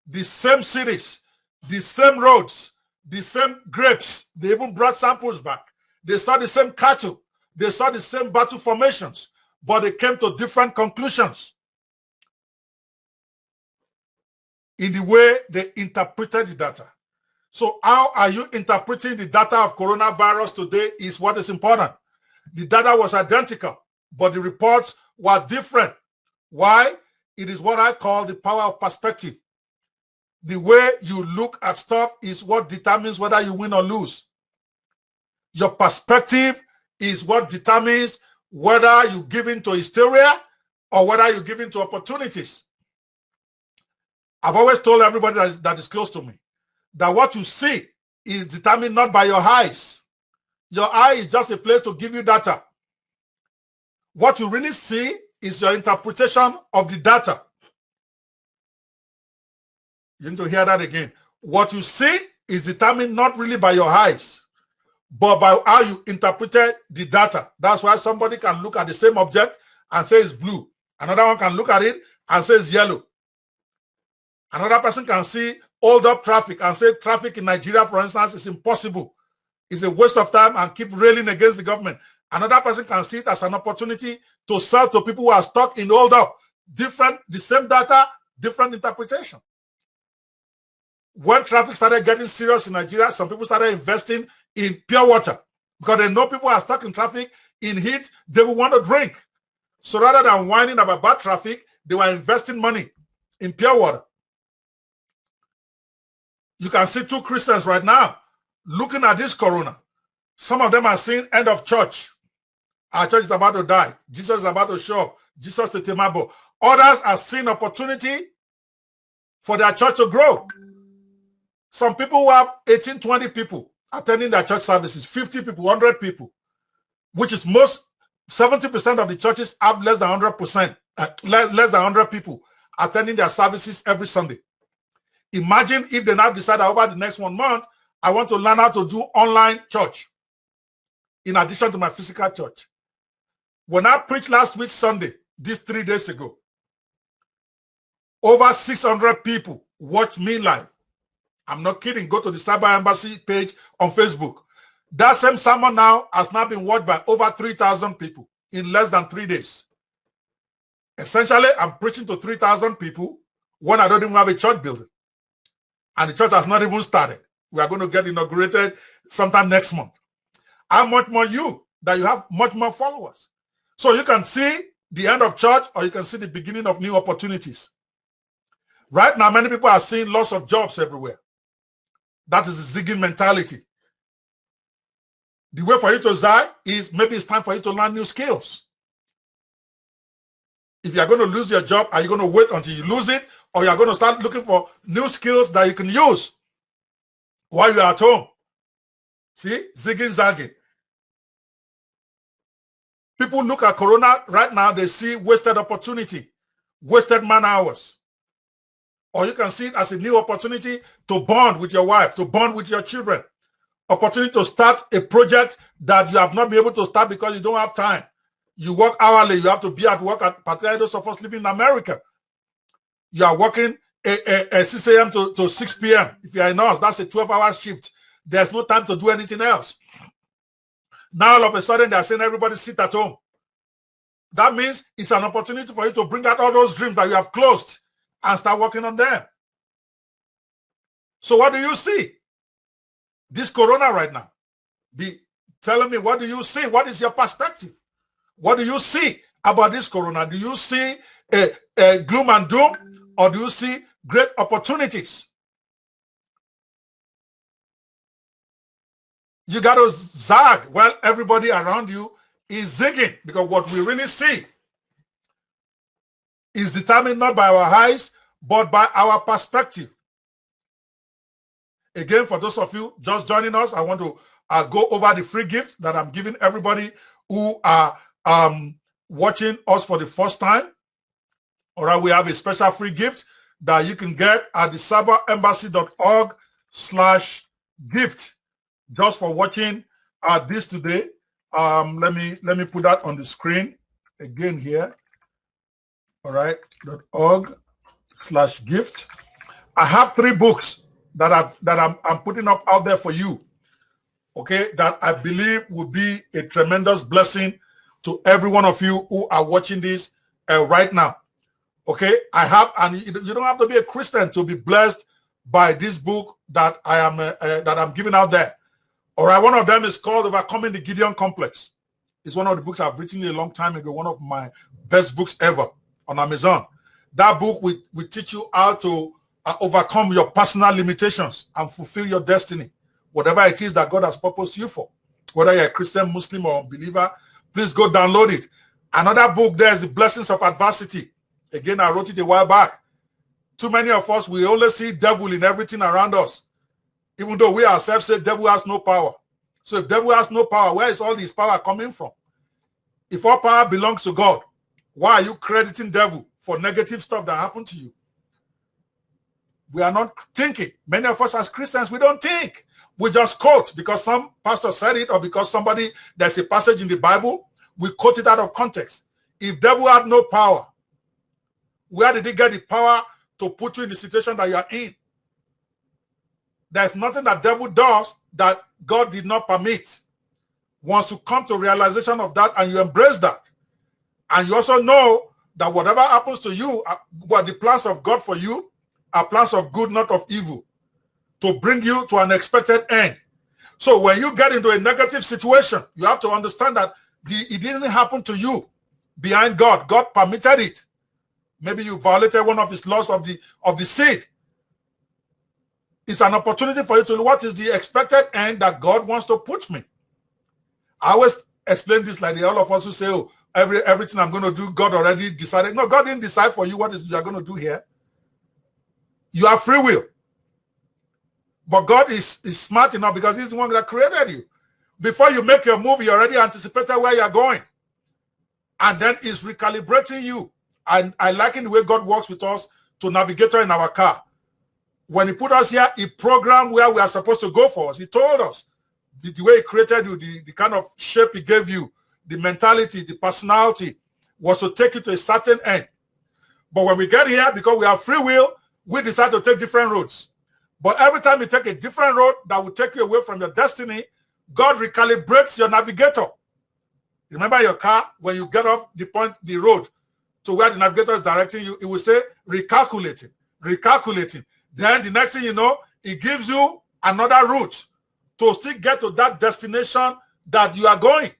the same cities, the same roads, the same grapes. They even brought samples back. They saw the same cattle. They saw the same battle formations, but they came to different conclusions in the way they interpreted the data. So how are you interpreting the data of coronavirus today is what is important. The data was identical, but the reports were different. Why? It is what I call the power of perspective. The way you look at stuff is what determines whether you win or lose. Your perspective is what determines whether you give in to hysteria or whether you give in to opportunities. I've always told everybody that is close to me that what you see is determined not by your eyes. Your eye is just a place to give you data. What you really see is your interpretation of the data. You need to hear that again. What you see is determined not really by your eyes, but by how you interpreted the data. That's why somebody can look at the same object and say it's blue. Another one can look at it and say it's yellow. Another person can see hold up traffic and say traffic in Nigeria, for instance, is impossible. It's a waste of time and keep railing against the government. Another person can see it as an opportunity to sell to people who are stuck in hold up. The same data, different interpretation. When traffic started getting serious in Nigeria, some people started investing in pure water because they know people are stuck in traffic, in heat, they will want to drink. So rather than whining about bad traffic, they were investing money in pure water. You can see two Christians right now looking at this corona. Some of them are saying end of church. Our church is about to die. Jesus is about to show up. Jesus the Temabo. Others are seeing opportunity for their church to grow. Some people who have 18, 20 people attending their church services, 50 people, 100 people, which is most 70% of the churches have less than 100%, less than 100 people attending their services every Sunday. Imagine if they now decide that over the next 1 month, I want to learn how to do online church in addition to my physical church. When I preached last week Sunday, this 3 days ago, over 600 people watched me live. I'm not kidding. Go to the Cyber Embassy page on Facebook. That same sermon now has now been watched by over 3,000 people in less than 3 days. Essentially, I'm preaching to 3,000 people when I don't even have a church building. And the church has not even started. We are going to get inaugurated sometime next month. How much more you, that you have much more followers. So you can see the end of church or you can see the beginning of new opportunities. Right now, many people are seeing loss of jobs everywhere. That is the zigging mentality. The way for you to zag is maybe it's time for you to learn new skills. If you're going to lose your job, are you going to wait until you lose it? Or you're going to start looking for new skills that you can use while you're at home? See? Zigging, zagging. People look at Corona right now, they see wasted opportunity, wasted man hours. Or you can see it as a new opportunity to bond with your wife, to bond with your children. Opportunity to start a project that you have not been able to start because you don't have time. You work hourly. You have to be at work, particularly those of us living in America. You are working 6 a.m. to 6 p.m. If you are in us, that's a 12-hour shift. There's no time to do anything else. Now, all of a sudden, they're saying everybody sit at home. That means it's an opportunity for you to bring out all those dreams that you have closed and start working on them. So what do you see? This Corona right now. Be telling me, what do you see? What is your perspective? What do you see about this Corona? Do you see a gloom and doom, or do you see great opportunities? You got to zag while everybody around you is zigging, because what we really see is determined not by our eyes, but by our perspective. Again, for those of you just joining us, I want to go over the free gift that I'm giving everybody who are watching us for the first time. All right, we have a special free gift that you can get at the cyberembassy.org/gift just for watching this today. Let me put that on the screen again here. All right, .org/gift. I have 3 books that I'm putting up out there for you. Okay, that I believe will be a tremendous blessing to every one of you who are watching this right now. Okay, I have, and you don't have to be a Christian to be blessed by this book that I'm giving out there. All right, one of them is called Overcoming the Gideon Complex. It's one of the books I've written a long time ago, one of my best books ever on Amazon. That book will teach you how to overcome your personal limitations and fulfill your destiny, whatever it is that God has purposed you for. Whether you're a Christian, Muslim, or unbeliever, please go download it. Another book there is The Blessings of Adversity. Again, I wrote it a while back. Too many of us, we only see devil in everything around us. Even though we ourselves say devil has no power. So if devil has no power, where is all this power coming from? If all power belongs to God, why are you crediting devil for negative stuff that happened to you? We are not thinking. Many of us as Christians, we don't think. We just quote because some pastor said it or because there's a passage in the Bible, we quote it out of context. If devil had no power, where did he get the power to put you in the situation that you are in? There's nothing that devil does that God did not permit. Once you come to realization of that and you embrace that, and you also know that whatever happens to you, what the plans of God for you are plans of good, not of evil, to bring you to an expected end. So when you get into a negative situation, you have to understand that it didn't happen to you behind God. God permitted it. Maybe you violated one of his laws of the seed. It's an opportunity for you to know what is the expected end that God wants to put me. I always explain this like all of us who say, oh, everything I'm going to do, God already decided. No, God didn't decide for you what you are going to do here. You have free will. But God is smart enough because he's the one that created you. Before you make your move, he already anticipated where you're going. And then he's recalibrating you. And I like in the way God works with us to navigator in our car. When he put us here, he programmed where we are supposed to go for us. He told us the way he created you, the kind of shape he gave you, the mentality, the personality was to take you to a certain end. But when we get here, because we have free will, we decide to take different roads. But every time you take a different road that will take you away from your destiny, God recalibrates your navigator. Remember your car, when you get off the road to where the navigator is directing you, it will say recalculating, recalculating. Then the next thing you know, it gives you another route to still get to that destination that you are going.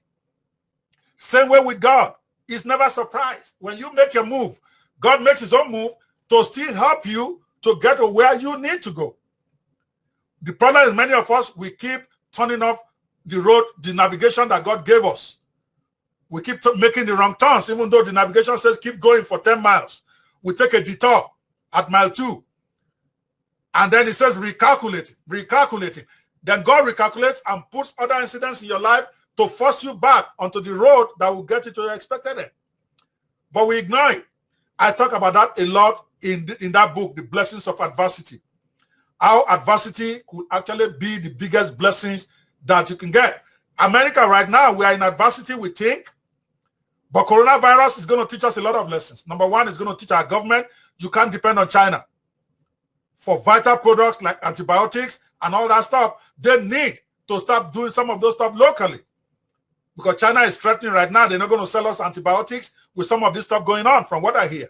Same way with God. He's never surprised. When you make your move, God makes his own move to still help you to get to where you need to go. The problem is many of us, we keep turning off the road, the navigation that God gave us. We keep making the wrong turns, even though the navigation says keep going for 10 miles. We take a detour at mile 2. And then it says recalculating, recalculating. Then God recalculates and puts other incidents in your life to force you back onto the road that will get you to your expected end. But we ignore it. I talk about that a lot in that book, The Blessings of Adversity. How adversity could actually be the biggest blessings that you can get. America right now, we are in adversity, we think. But coronavirus is going to teach us a lot of lessons. Number one, it's going to teach our government you can't depend on China. For vital products like antibiotics and all that stuff, they need to stop doing some of those stuff locally. Because China is threatening right now, they're not going to sell us antibiotics with some of this stuff going on, from what I hear.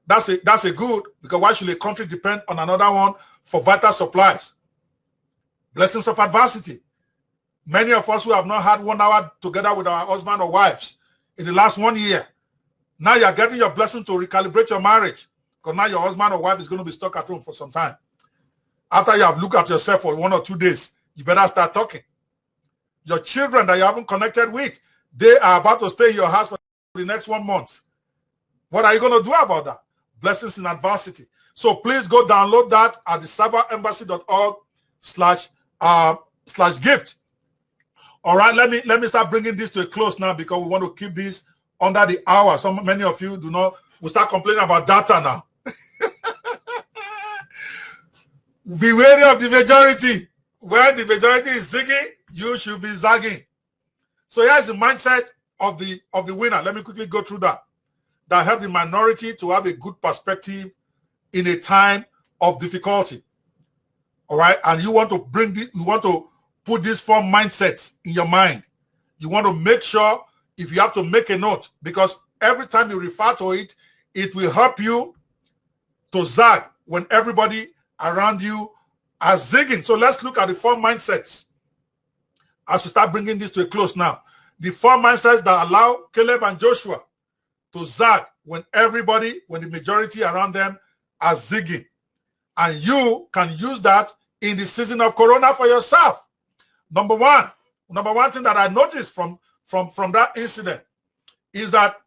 That's a good, because why should a country depend on another one for vital supplies? Blessings of adversity. Many of us who have not had 1 hour together with our husband or wives in the last 1 year, now you're getting your blessing to recalibrate your marriage, because now your husband or wife is going to be stuck at home for some time. After you have looked at yourself for 1 or 2 days, you better start talking. Your children that you haven't connected with, they are about to stay in your house for the next 1 month. What are you going to do about that? Blessings in adversity. So please go download that at the cyberembassy.org/gift. All right, let me start bringing this to a close now, because we want to keep this under the hour. Many of you do not. We start complaining about data now. Be wary of the majority. When the majority is zigging, you should be zagging. So here's the mindset of the winner. Let me quickly go through that. That help the minority to have a good perspective in a time of difficulty. All right, and you want to put these 4 mindsets in your mind. You want to make sure, if you have to make a note, because every time you refer to it, it will help you to zag when everybody around you are zigging. So let's look at the 4 mindsets as we start bringing this to a close now. The 4 mindsets that allow Caleb and Joshua to zag when the majority around them are zigging. And you can use that in the season of Corona for yourself. Number one thing that I noticed from that incident is that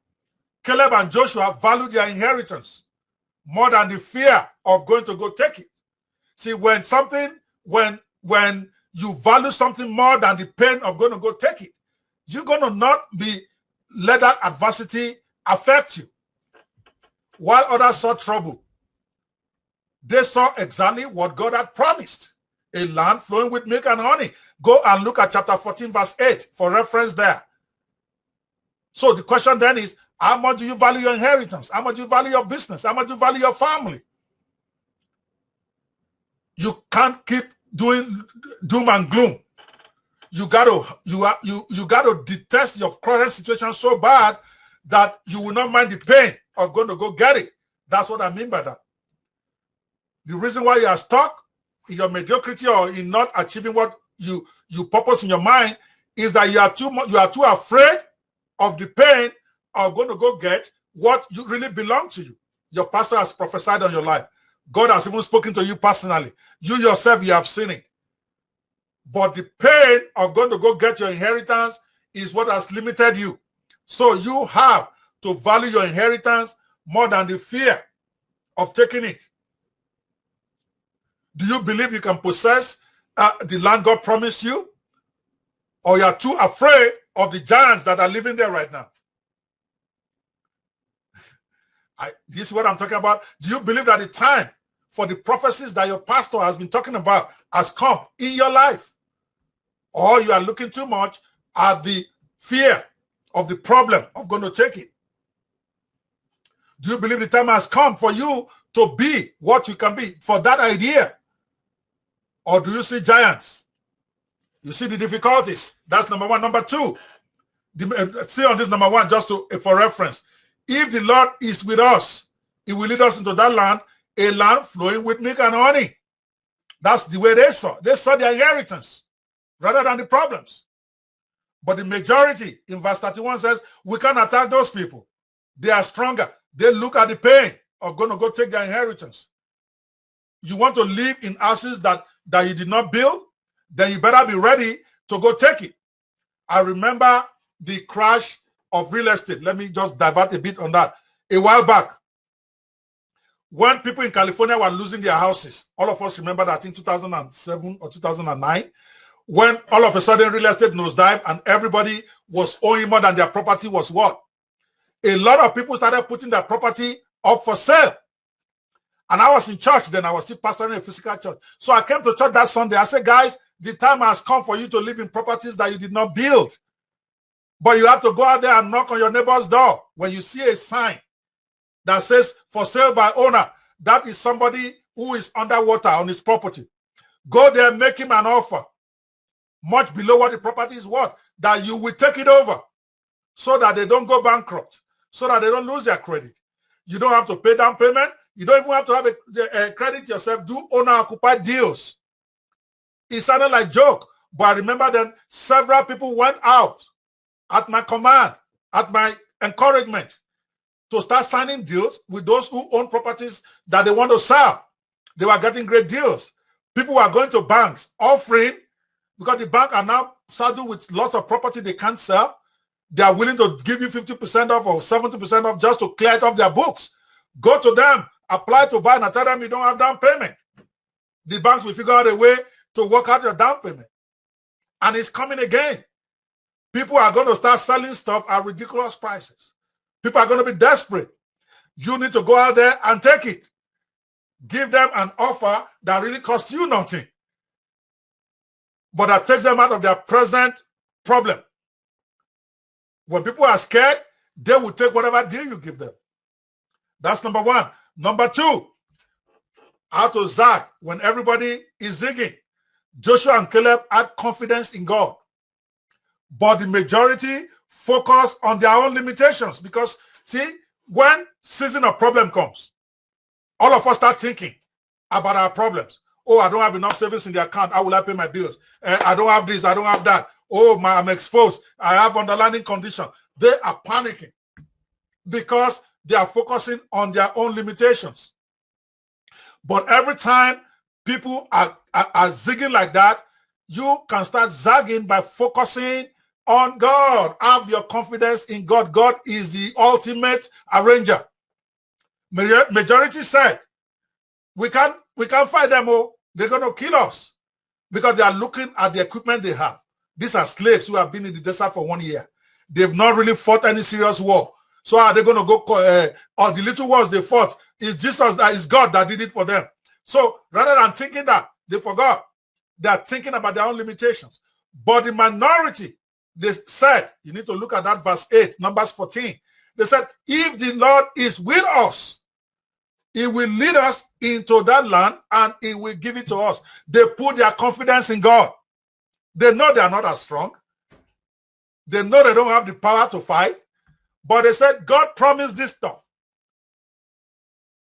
Caleb and Joshua valued their inheritance more than the fear of going to go take it. See, when you value something more than the pain of going to go take it, you're going to not let that adversity affect you. While others saw trouble, they saw exactly what God had promised, a land flowing with milk and honey. Go and look at chapter 14, verse 8 for reference there. So the question then is, how much do you value your inheritance? How much do you value your business? How much do you value your family? You can't keep doing doom and gloom. You gotta detest your current situation so bad that you will not mind the pain of going to go get it. That's what I mean by that. The reason why you are stuck in your mediocrity or in not achieving what you purpose in your mind is that you are too afraid of the pain of going to go get what you really belong to you. Your pastor has prophesied on your life. God has even spoken to you personally. You yourself, you have seen it. But the pain of going to go get your inheritance is what has limited you. So you have to value your inheritance more than the fear of taking it. Do you believe you can possess the land God promised you? Or you are too afraid of the giants that are living there right now? This is what I'm talking about. Do you believe that the time for the prophecies that your pastor has been talking about has come in your life? Or you are looking too much at the fear of the problem of going to take it? Do you believe the time has come for you to be what you can be, for that idea? Or do you see giants? You see the difficulties. That's number one. Number two, stay on this number one just for reference. If the Lord is with us, he will lead us into that land, a land flowing with milk and honey. That's the way they saw. They saw their inheritance rather than the problems. But the majority in verse 31 says, we can't attack those people. They are stronger. They look at the pain of going to go take their inheritance. You want to live in houses that you did not build? Then you better be ready to go take it. I remember the crash of real estate. Let me just divert a bit on that. A while back, when people in California were losing their houses, all of us remember that in 2007 or 2009, when all of a sudden real estate nosedived and everybody was owing more than their property was worth. A lot of people started putting their property up for sale. And I was in church then. I was still pastoring a physical church. So I came to church that Sunday. I said, guys, the time has come for you to live in properties that you did not build. But you have to go out there and knock on your neighbor's door. When you see a sign that says for sale by owner, that is somebody who is underwater on his property. Go there, make him an offer much below what the property is worth, that you will take it over so that they don't go bankrupt, so that they don't lose their credit. You don't have to pay down payment. You don't even have to have a credit yourself. Do owner-occupied deals. It sounded like a joke, but I remember then several people went out at my command, at my encouragement, to start signing deals with those who own properties that they want to sell. They were getting great deals. People were going to banks offering, because the bank are now saddled with lots of property they can't sell. They are willing to give you 50% off or 70% off just to clear it off their books. Go to them, apply to buy, and tell them you don't have down payment. The banks will figure out a way to work out your down payment. And it's coming again. People are going to start selling stuff at ridiculous prices. People are going to be desperate. You need to go out there and take it. Give them an offer that really costs you nothing, but that takes them out of their present problem. When people are scared, they will take whatever deal you give them. That's number one. Number two, how to zag when everybody is zigging. Joshua and Caleb had confidence in God, but the majority focus on their own limitations, because, see, when season of problem comes, all of us start thinking about our problems. Oh, I don't have enough savings in the account. How will I pay my bills? I don't have this. I don't have that. Oh, I'm exposed. I have underlying condition. They are panicking because they are focusing on their own limitations. But every time people are zigging like that, you can start zagging by focusing on God. Have your confidence in God. God is the ultimate arranger. Majority said, we can't fight them. Oh, They're going to kill us because they are looking at the equipment they have. These are slaves who have been in the desert for 1 year. They've not really fought any serious war. So are they going to go, or the little wars they fought, is Jesus, that is God that did it for them. So rather than thinking that, they forgot. They are thinking about their own limitations. But the minority, they said, you need to look at that verse 8, Numbers 14. They said, if the Lord is with us, he will lead us into that land and he will give it to us. They put their confidence in God. They know they are not as strong. They know they don't have the power to fight. But they said, God promised this stuff.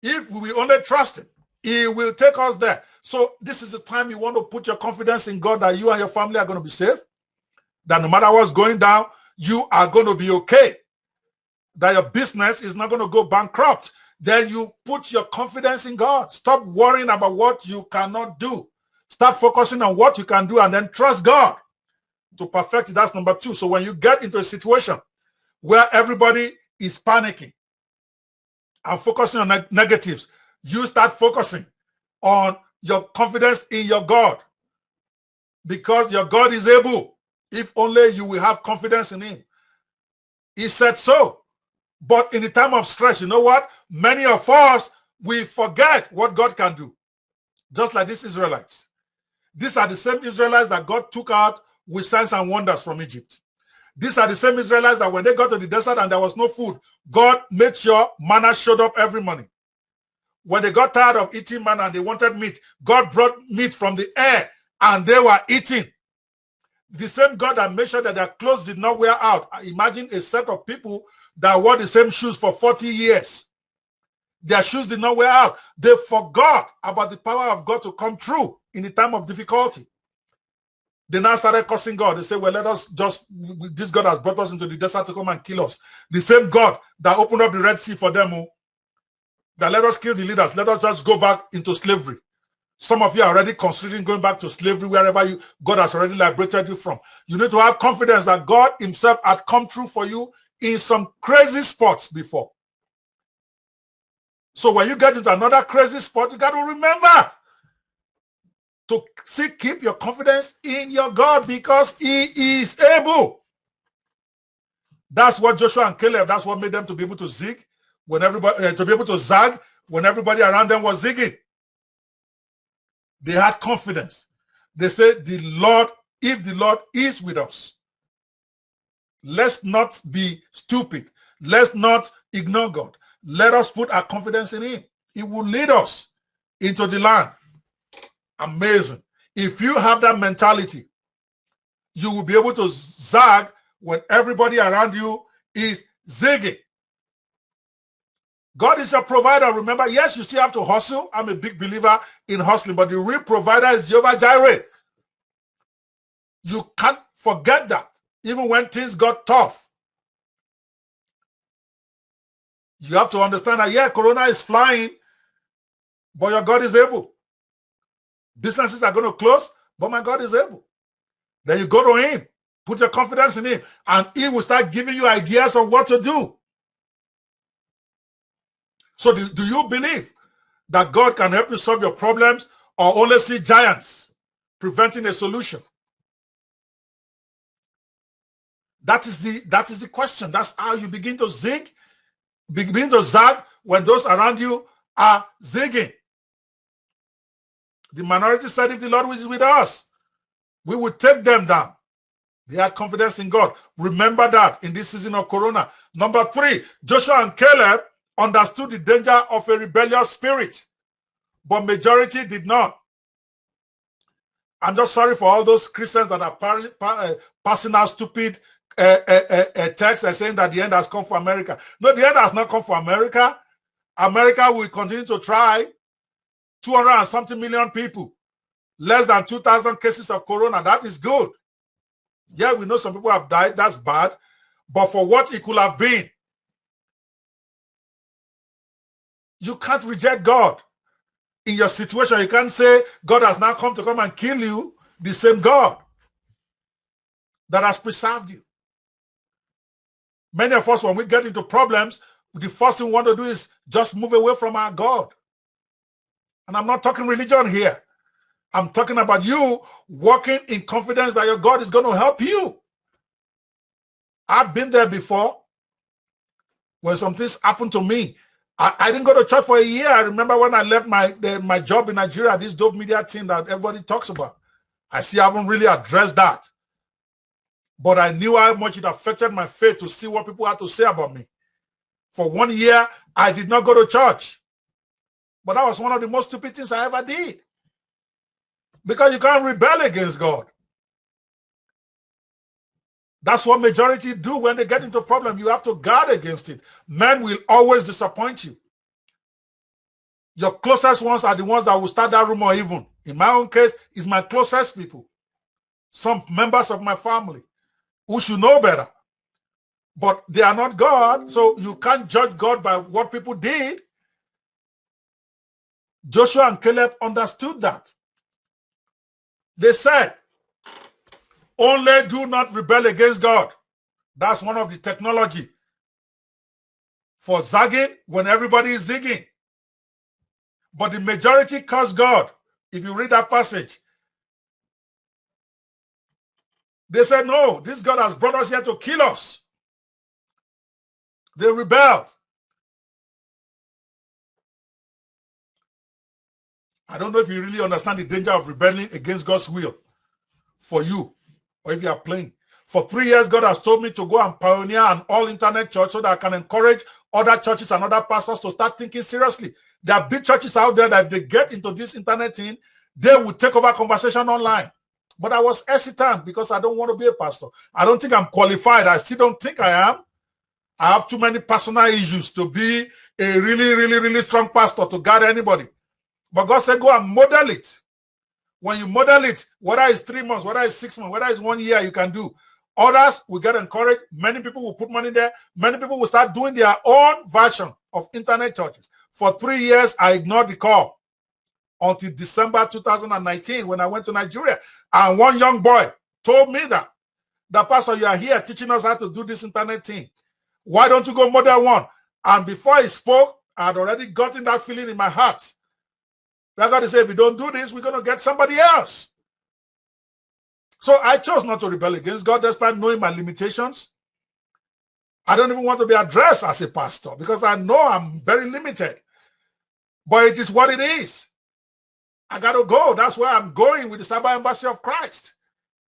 If we only trust him, he will take us there. So this is the time you want to put your confidence in God that you and your family are going to be safe. That no matter what's going down, you are going to be okay. That your business is not going to go bankrupt. Then you put your confidence in God. Stop worrying about what you cannot do. Start focusing on what you can do and then trust God to perfect it. That's number 2. So when you get into a situation where everybody is panicking and focusing on negatives, you start focusing on your confidence in your God, because your God is able. If only you will have confidence in him. He said so. But in the time of stress, you know what? Many of us, we forget what God can do. Just like these Israelites. These are the same Israelites that God took out with signs and wonders from Egypt. These are the same Israelites that when they got to the desert and there was no food, God made sure manna showed up every morning. When they got tired of eating manna and they wanted meat, God brought meat from the air and they were eating. The same God that made sure that their clothes did not wear out. Imagine a set of people that wore the same shoes for 40 years. Their shoes did not wear out. They forgot about the power of God to come true in the time of difficulty. They now started cursing God. They say, well, let us just, this God has brought us into the desert to come and kill us. The same God that opened up the Red Sea for them, that let us kill the leaders. Let us just go back into slavery. Some of you are already considering going back to slavery wherever God has already liberated you from. You need to have confidence that God himself had come through for you in some crazy spots before. So when you get into another crazy spot, you got to remember to keep your confidence in your God, because he is able. That's what Joshua and Caleb, that's what made them to be able to zig when everybody, to be able to zag when everybody around them was zigging. They had confidence. They said, the Lord, if the Lord is with us, let's not be stupid. Let's not ignore God. Let us put our confidence in him. He will lead us into the land. Amazing. If you have that mentality, you will be able to zag when everybody around you is zigging. God is a provider. Remember, yes, you still have to hustle. I'm a big believer in hustling, but the real provider is Jehovah Jireh. You can't forget that. Even when things got tough, you have to understand that, yeah, Corona is flying, but your God is able. Businesses are going to close, but my God is able. Then you go to him, put your confidence in him, and he will start giving you ideas of what to do. So do you believe that God can help you solve your problems, or only see giants preventing a solution? That is the question. That's how you begin to zig, begin to zag when those around you are zigging. The minority said, if the Lord is with us, we will take them down. They had confidence in God. Remember that in this season of Corona. Number 3, Joshua and Caleb understood the danger of a rebellious spirit, but majority did not. I'm just sorry for all those Christians that are passing out stupid texts and saying that the end has come for America. No, the end has not come for America. America will continue to try. 200 and something million people. Less than 2,000 cases of Corona. That is good. Yeah, we know some people have died. That's bad. But for what it could have been, you can't reject God. In your situation, you can't say God has now come to come and kill you. The same God that has preserved you. Many of us, when we get into problems, the first thing we want to do is just move away from our God. And I'm not talking religion here. I'm talking about you walking in confidence that your God is going to help you. I've been there before when some things happened to me. I didn't go to church for a year. I remember when I left my job in Nigeria, this dope media thing that everybody talks about. I see I haven't really addressed that. But I knew how much it affected my faith to see what people had to say about me. For 1 year, I did not go to church. But that was one of the most stupid things I ever did. Because you can't rebel against God. That's what majority do when they get into a problem. You have to guard against it. Men will always disappoint you. Your closest ones are the ones that will start that rumor even. In my own case, it's my closest people. Some members of my family who should know better. But they are not God, so you can't judge God by what people did. Joshua and Caleb understood that. They said, only do not rebel against God. That's one of the technology for zagging when everybody is zigging. But the majority curse God. If you read that passage, they said, no, this God has brought us here to kill us. They rebelled. I don't know if you really understand the danger of rebelling against God's will for you, or if you are playing. For 3 years, God has told me to go and pioneer an all-internet church so that I can encourage other churches and other pastors to start thinking seriously. There are big churches out there that if they get into this internet thing, they will take over conversation online. But I was hesitant because I don't want to be a pastor. I don't think I'm qualified. I still don't think I am. I have too many personal issues to be a really strong pastor to guard anybody. But God said, go and model it. When you model it, whether it's 3 months, whether it's 6 months, whether it's 1 year, you can do. Others will get encouraged. Many people will put money there. Many people will start doing their own version of internet churches. For 3 years, I ignored the call until December 2019 when I went to Nigeria. And one young boy told me that, Pastor, you are here teaching us how to do this internet thing. Why don't you go model one? And before he spoke, I had already gotten that feeling in my heart. I got to say, if we don't do this, we're going to get somebody else. So I chose not to rebel against God despite knowing my limitations. I don't even want to be addressed as a pastor because I know I'm very limited. But it is what it is. I got to go. That's where I'm going with the Cyber Embassy of Christ.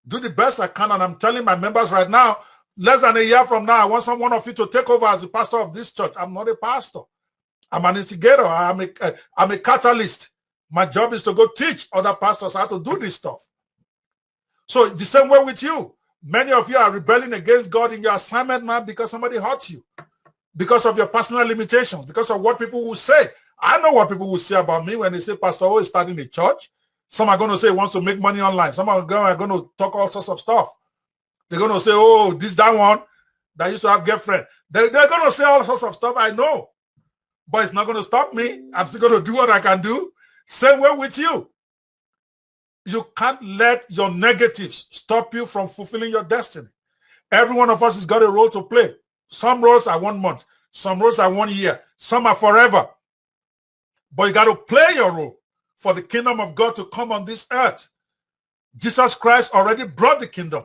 Do the best I can. And I'm telling my members right now, less than a year from now, I want one of you to take over as the pastor of this church. I'm not a pastor. I'm an instigator. I'm a catalyst. My job is to go teach other pastors how to do this stuff. So the same way with you. Many of you are rebelling against God in your assignment now because somebody hurt you. Because of your personal limitations. Because of what people will say. I know what people will say about me when they say Pastor O is starting a church. Some are going to say he wants to make money online. Some are going to talk all sorts of stuff. They're going to say, oh, that one that used to have girlfriend. They're going to say all sorts of stuff. I know. But it's not going to stop me. I'm still going to do what I can do. Same way with you. You can't let your negatives stop you from fulfilling your destiny. Every one of us has got a role to play. Some roles are 1 month. Some roles are 1 year. Some are forever. But you got to play your role for the kingdom of God to come on this earth. Jesus Christ already brought the kingdom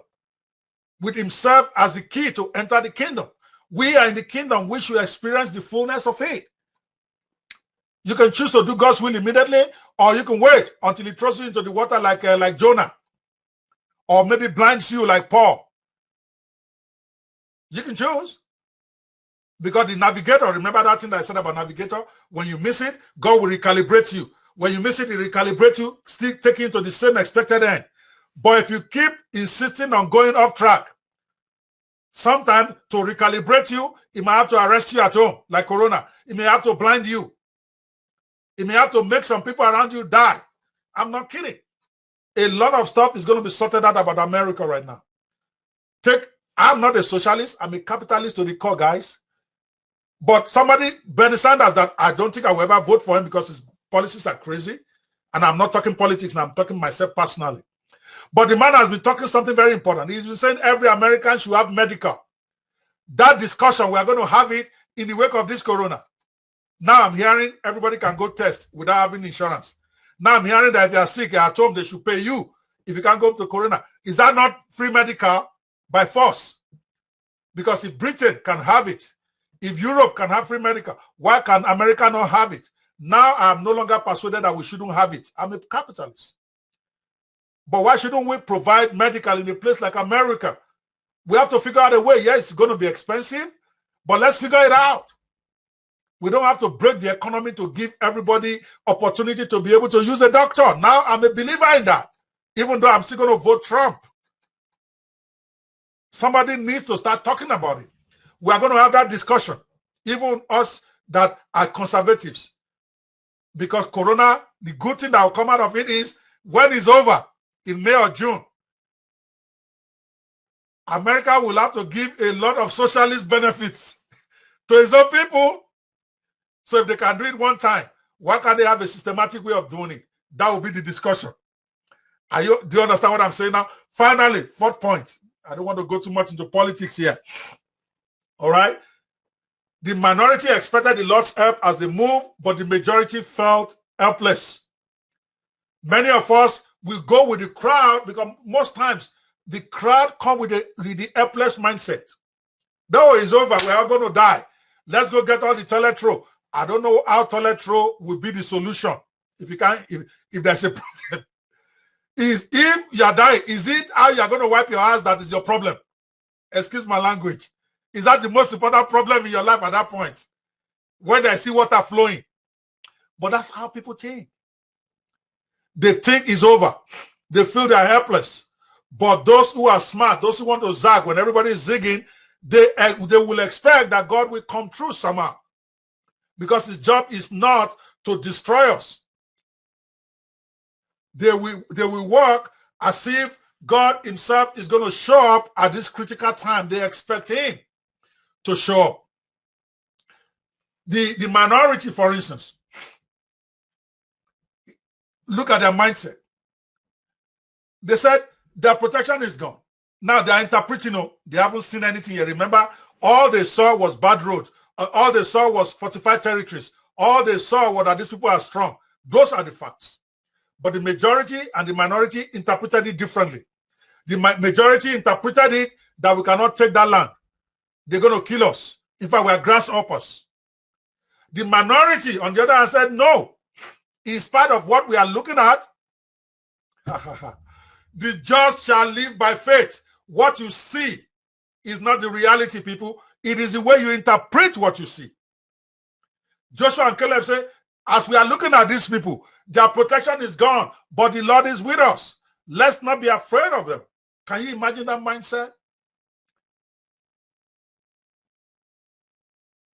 with himself as the key to enter the kingdom. We are in the kingdom. We should experience the fullness of it. You can choose to do God's will immediately, or you can wait until he throws you into the water like Jonah, or maybe blinds you like Paul. You can choose. Because the navigator, remember that thing that I said about navigator? When you miss it, God will recalibrate you. When you miss it, he recalibrate you, still take you to the same expected end. But if you keep insisting on going off track, sometimes to recalibrate you, he might have to arrest you at home, like Corona. He may have to blind you. He may have to make some people around you die. I'm not kidding. A lot of stuff is going to be sorted out about America right now. I'm not a socialist. I'm a capitalist to the core, guys. But Bernie Sanders, that I don't think I will ever vote for him because his policies are crazy. And I'm not talking politics, and I'm talking myself personally. But the man has been talking something very important. He's been saying every American should have medical. That discussion, we are going to have it in the wake of this Corona. Now I'm hearing everybody can go test without having insurance. Now I'm hearing that if you're sick, you're at home, they should pay you if you can't go to Corona. Is that not free medical by force? Because if Britain can have it, if Europe can have free medical, why can America not have it? Now I'm no longer persuaded that we shouldn't have it. I'm a capitalist. But why shouldn't we provide medical in a place like America? We have to figure out a way. Yes, it's going to be expensive, but let's figure it out. We don't have to break the economy to give everybody opportunity to be able to use a doctor. Now I'm a believer in that, even though I'm still going to vote Trump. Somebody needs to start talking about it. We are going to have that discussion, even us that are conservatives. Because Corona, the good thing that will come out of it is when it's over in May or June, America will have to give a lot of socialist benefits to its own people. So if they can do it one time, why can't they have a systematic way of doing it? That will be the discussion. Do you understand what I'm saying now? Finally, fourth point. I don't want to go too much into politics here. All right. The minority expected the Lord's help as they moved, but the majority felt helpless. Many of us will go with the crowd because most times the crowd come with the helpless mindset. No, it's over. We are going to die. Let's go get all the toilet roll. I don't know how toilet roll will be the solution. If you can, if there's a problem, if you are dying, is it how you are going to wipe your hands that is your problem? Excuse my language. Is that the most important problem in your life at that point? When they see water flowing. But that's how people think. They think it's over. They feel they're helpless. But those who are smart, those who want to zag, when everybody is zigging, they will expect that God will come through somehow. Because his job is not to destroy us. They will work as if God himself is going to show up at this critical time. They expect him to show up. The minority, for instance, look at their mindset. They said their protection is gone. Now they are interpreting, they haven't seen anything yet. Remember, all they saw was bad roads. All they saw was fortified territories. All they saw was that these people are strong. Those are the facts. But the majority and the minority interpreted it differently. The majority interpreted it that we cannot take that land. They're going to kill us. In fact, we are grasshoppers. The minority, on the other hand, said, no. In spite of what we are looking at, the just shall live by faith. What you see is not the reality, people. It is the way you interpret what you see. Joshua and Caleb say, as we are looking at these people, their protection is gone, but the Lord is with us. Let's not be afraid of them. Can you imagine that mindset?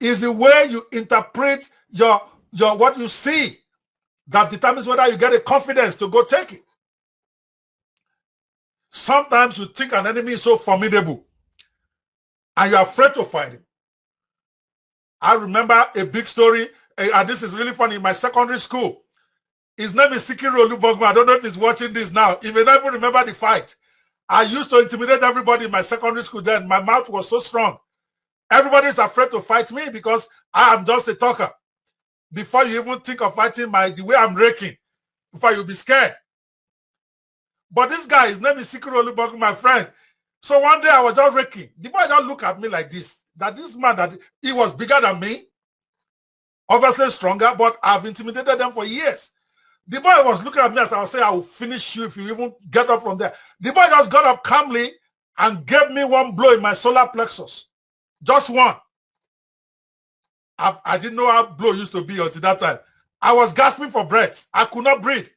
Is the way you interpret your what you see that determines whether you get a confidence to go take it. Sometimes you think an enemy is so formidable and you're afraid to fight him. I remember a big story, and this is really funny, in my secondary school. His name is Sikiro Olubogma. I don't know if he's watching this now. He may not even remember the fight. I used to intimidate everybody in my secondary school then. My mouth was so strong. Everybody is afraid to fight me because I am just a talker. Before you even think of fighting the way I'm raking, before you'll be scared. But this guy, his name is Sikiro Olubogma, my friend. So one day I was just raking. The boy just looked at me like this. That this man, that he was bigger than me. Obviously stronger, but I've intimidated them for years. The boy was looking at me as I was saying, I will finish you if you even get up from there. The boy just got up calmly and gave me one blow in my solar plexus. Just one. I didn't know how blow used to be until that time. I was gasping for breath. I could not breathe.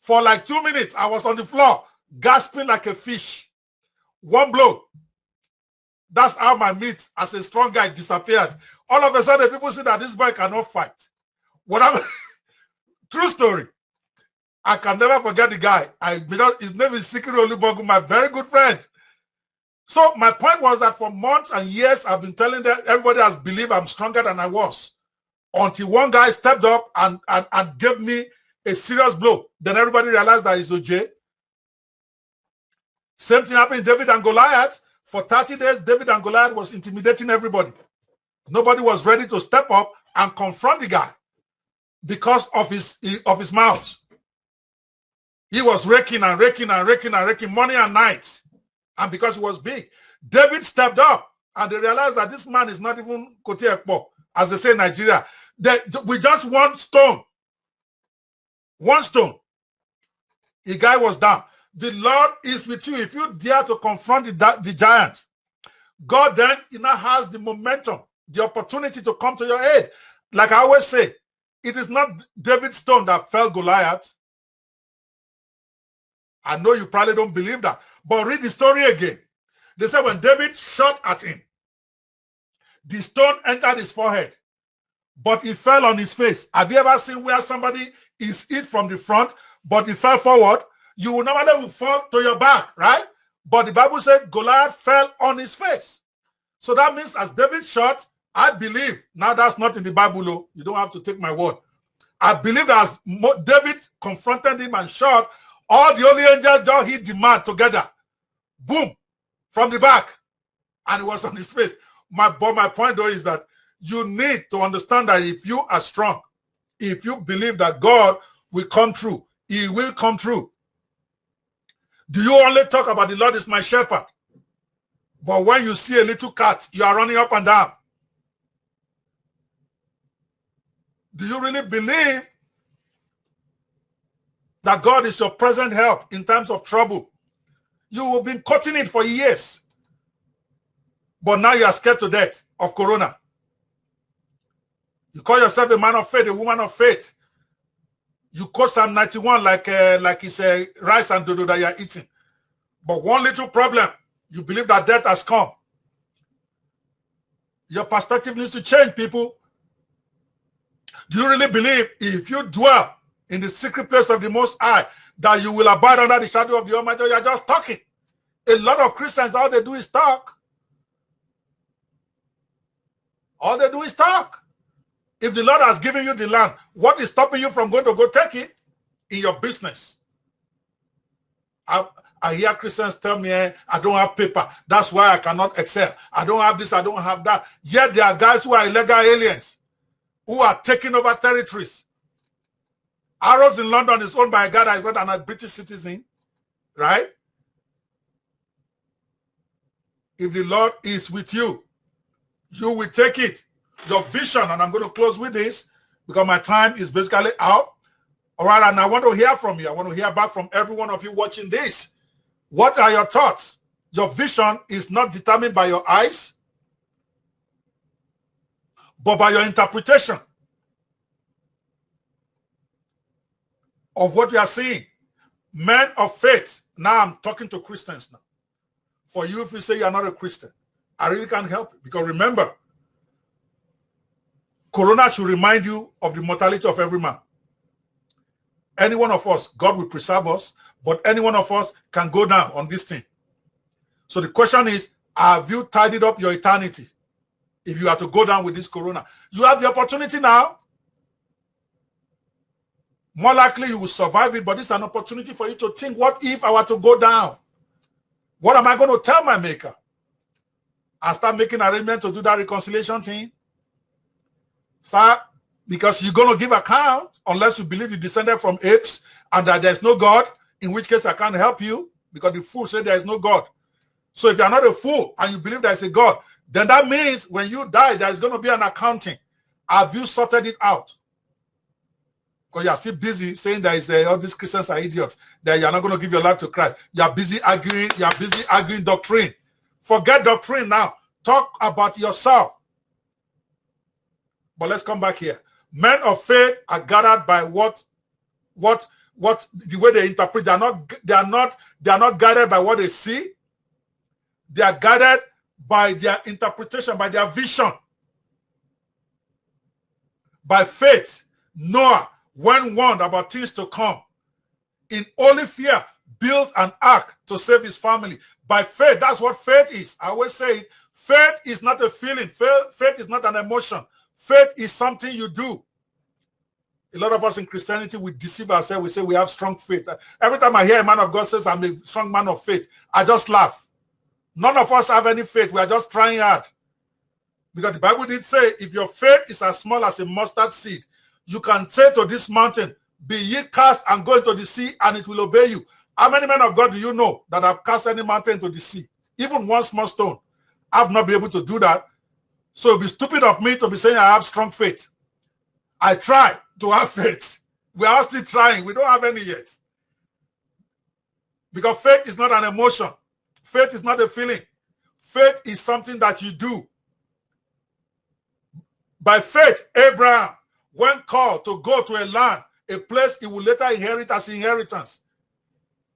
For like 2 minutes, I was on the floor, gasping like a fish. One blow. That's how my meat as a strong guy disappeared. All of a sudden, people see that this boy cannot fight. Whatever. True story. I can never forget the guy. Because his name is Sikiro Olubogma, my very good friend. So my point was that for months and years, I've been telling them, everybody has believed I'm stronger than I was. Until one guy stepped up and gave me a serious blow. Then everybody realized that it's OJ. Same thing happened in David and Goliath. For 30 days, David and Goliath was intimidating everybody. Nobody was ready to step up and confront the guy because of his mouth. He was raking and raking and raking and raking morning and night. And because he was big, David stepped up and they realized that this man is not even Kote Ekpo, as they say in Nigeria. We just one stone. One stone. The guy was down. The Lord is with you. If you dare to confront the giants, God then now has the momentum, the opportunity to come to your aid. Like I always say, it is not David's stone that fell Goliath. I know you probably don't believe that, but read the story again. They said when David shot at him, the stone entered his forehead, but it fell on his face. Have you ever seen where somebody is hit from the front, but it fell forward? You will normally fall to your back, right? But the Bible said Goliath fell on his face. So that means as David shot, I believe, now that's not in the Bible, though. You don't have to take my word. I believe that as David confronted him and shot, all the holy angels just hit the man together. Boom, from the back. And it was on his face. But my point, though, is that you need to understand that if you are strong, if you believe that God will come through, he will come through. Do you only talk about the Lord is my shepherd? But when you see a little cat, you are running up and down. Do you really believe that God is your present help in times of trouble? You have been cutting it for years. But now you are scared to death of corona. You call yourself a man of faith, a woman of faith. You quote Psalm 91 like it's a rice and dodo that you are eating. But one little problem, you believe that death has come. Your perspective needs to change, people. Do you really believe if you dwell in the secret place of the Most High that you will abide under the shadow of the Almighty? You are just talking. A lot of Christians, all they do is talk. All they do is talk. If the Lord has given you the land, what is stopping you from going to go take it? In your business. I hear Christians tell me, I don't have paper. That's why I cannot excel. I don't have this, I don't have that. Yet there are guys who are illegal aliens who are taking over territories. Arrows in London is owned by a guy that is not a British citizen, right? If the Lord is with you, you will take it. Your vision, and I'm going to close with this because my time is basically out. All right, and I want to hear from you. I want to hear back from every one of you watching this. What are your thoughts? Your vision is not determined by your eyes, but by your interpretation of what you are seeing. Men of faith. Now I'm talking to Christians now. For you, if you say you are not a Christian, I really can't help it. Because remember, Corona should remind you of the mortality of every man. Any one of us, God will preserve us, but any one of us can go down on this thing. So the question is, have you tidied up your eternity? If you are to go down with this corona, you have the opportunity now. More likely you will survive it, but it's an opportunity for you to think, what if I were to go down? What am I going to tell my maker? And start making arrangements to do that reconciliation thing? Sir, because you're going to give account unless you believe you descended from apes and that there's no God, in which case I can't help you because the fool said there is no God. So if you're not a fool and you believe there is a God, then that means when you die, there's going to be an accounting. Have you sorted it out? Because you're still busy saying there is all these Christians are idiots, that you're not going to give your life to Christ. You're busy arguing doctrine. Forget doctrine now. Talk about yourself. But let's come back here. Men of faith are gathered by what the way they interpret. They are not guided by what they see. They are guided by their interpretation, by their vision. By faith, Noah, when warned about things to come, in holy fear, built an ark to save his family. By faith, that's what faith is. I always say, faith is not a feeling. Faith is not an emotion. Faith is something you do. A lot of us in Christianity, we deceive ourselves. We say we have strong faith. Every time I hear a man of God says, I'm a strong man of faith, I just laugh. None of us have any faith. We are just trying hard. Because the Bible did say, if your faith is as small as a mustard seed, you can say to this mountain, be ye cast and go into the sea, and it will obey you. How many men of God do you know that have cast any mountain into the sea? Even one small stone. I've not been able to do that. So it'd be stupid of me to be saying I have strong faith. I try to have faith. We are still trying. We don't have any yet. Because faith is not an emotion. Faith is not a feeling. Faith is something that you do. By faith, Abraham, when called to go to a land, a place he would later inherit as inheritance,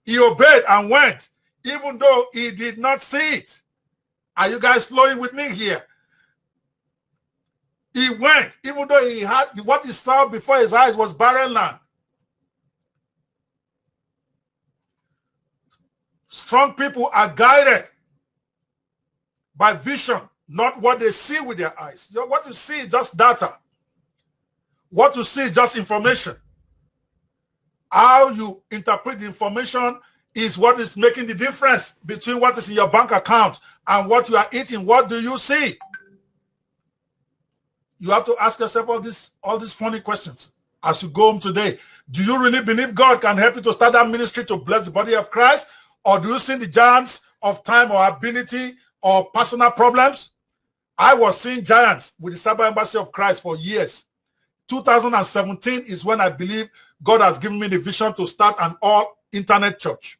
he obeyed and went, even though he did not see it. Are you guys flowing with me here? He went, even though he had what he saw before his eyes was barren land. Strong people are guided by vision, not what they see with their eyes. What you see is just data. What you see is just information. How you interpret the information is what is making the difference between what is in your bank account and what you are eating. What do you see? You have to ask yourself all these funny questions as you go home today. Do you really believe God can help you to start that ministry to bless the body of Christ? Or do you see the giants of time or ability or personal problems? I was seeing giants with the Cyber Embassy of Christ for years. 2017 is when I believe God has given me the vision to start an all-internet church.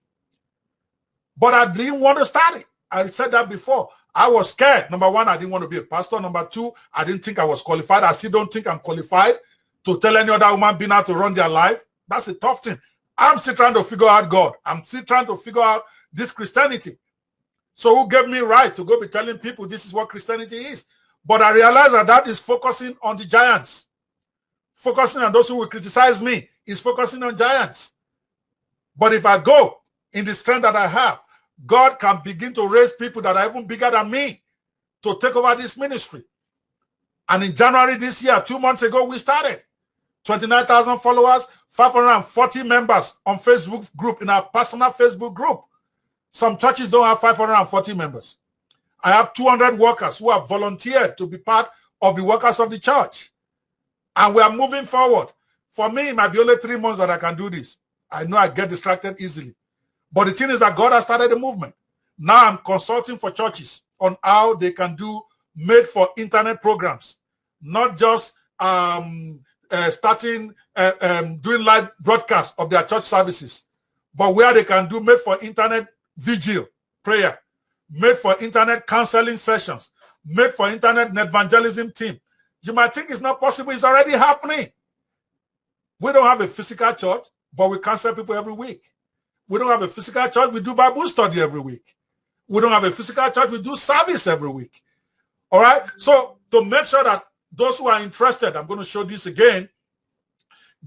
But I didn't want to start it. I said that before. I was scared. Number one, I didn't want to be a pastor. Number two, I didn't think I was qualified. I still don't think I'm qualified to tell any other woman being out to run their life. That's a tough thing. I'm still trying to figure out God. I'm still trying to figure out this Christianity. So who gave me right to go be telling people this is what Christianity is? But I realize that is focusing on the giants. Focusing on those who will criticize me is focusing on giants. But if I go in the strength that I have, God can begin to raise people that are even bigger than me to take over this ministry. And in January this year, 2 months ago, we started. 29,000 followers, 540 members on Facebook group, in our personal Facebook group. Some churches don't have 540 members. I have 200 workers who have volunteered to be part of the workers of the church. And we are moving forward. For me, it might be only 3 months that I can do this. I know I get distracted easily. But the thing is that God has started a movement. Now I'm consulting for churches on how they can do made-for-internet programs. Not just starting doing live broadcasts of their church services, but where they can do made-for-internet vigil prayer, made-for-internet counseling sessions, made-for-internet evangelism team. You might think it's not possible. It's already happening. We don't have a physical church, but we counsel people every week. We don't have a physical church. We do Bible study every week. We don't have a physical church. We do service every week. All right? So to make sure that those who are interested, I'm going to show this again,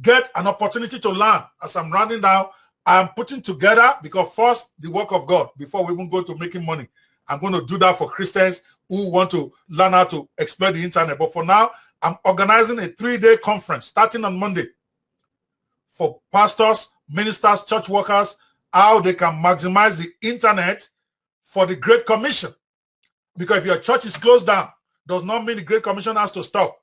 get an opportunity to learn. As I'm rounding down, I'm putting together, because first, the work of God, before we even go to making money. I'm going to do that for Christians who want to learn how to exploit the internet. But for now, I'm organizing a 3-day conference starting on Monday for pastors, ministers, church workers, how they can maximize the internet for the Great Commission. Because if your church is closed down, does not mean the Great Commission has to stop.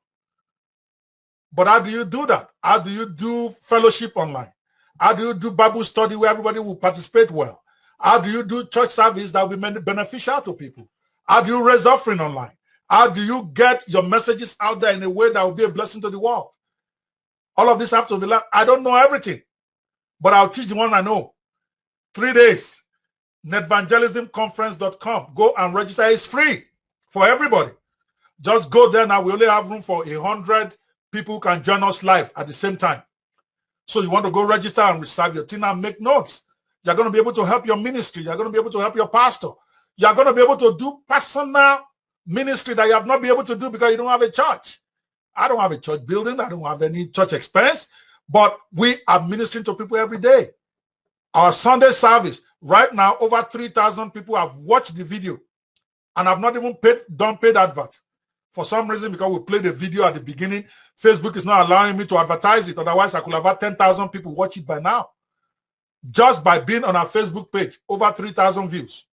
But how do you do that? How do you do fellowship online? How do you do Bible study where everybody will participate well? How do you do church service that will be beneficial to people? How do you raise offering online? How do you get your messages out there in a way that will be a blessing to the world? All of this have to be learned. I don't know everything, but I'll teach the one I know. 3 days. Netevangelismconference.com. Go and register. It's free for everybody. Just go there now. We only have room for 100 people who can join us live at the same time. So you want to go register and reserve your thing and make notes. You're going to be able to help your ministry. You're going to be able to help your pastor. You're going to be able to do personal ministry that you have not been able to do because you don't have a church. I don't have a church building. I don't have any church expense. But we are ministering to people every day. Our Sunday service, right now, over 3,000 people have watched the video and have not even done paid advert. For some reason, because we played the video at the beginning, Facebook is not allowing me to advertise it. Otherwise, I could have had 10,000 people watch it by now. Just by being on our Facebook page, over 3,000 views.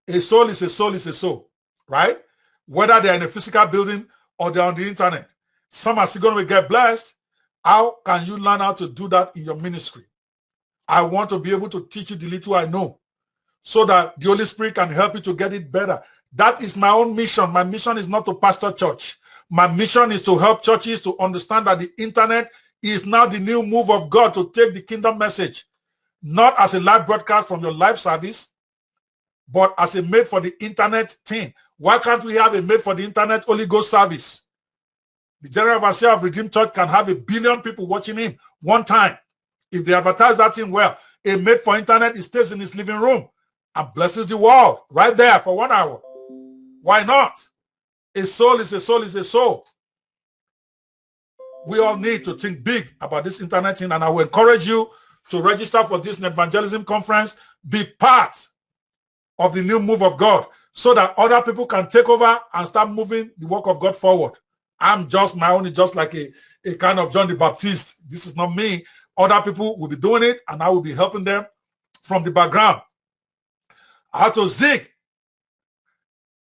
A soul is a soul is a soul, right? Whether they're in a physical building or they're on the internet. Some are still going to get blessed, How can you learn how to do that in your ministry? I want to be able to teach you the little I know so that the Holy Spirit can help you to get it better. That is my own mission. My mission is not to pastor church. My mission is to help churches to understand that the internet is now the new move of God to take the kingdom message, not as a live broadcast from your live service, but as a made for the internet thing. Why can't we have a made for the internet Holy Ghost service? The General Overseer of Redeemed Church can have 1 billion people watching him one time. If they advertise that thing well, a made for internet, he stays in his living room and blesses the world right there for 1 hour. Why not? A soul is a soul is a soul. We all need to think big about this internet thing, and I will encourage you to register for this evangelism conference. Be part of the new move of God so that other people can take over and start moving the work of God forward. I'm just my own, just like a kind of John the Baptist. This is not me. Other people will be doing it, and I will be helping them from the background. How to zig,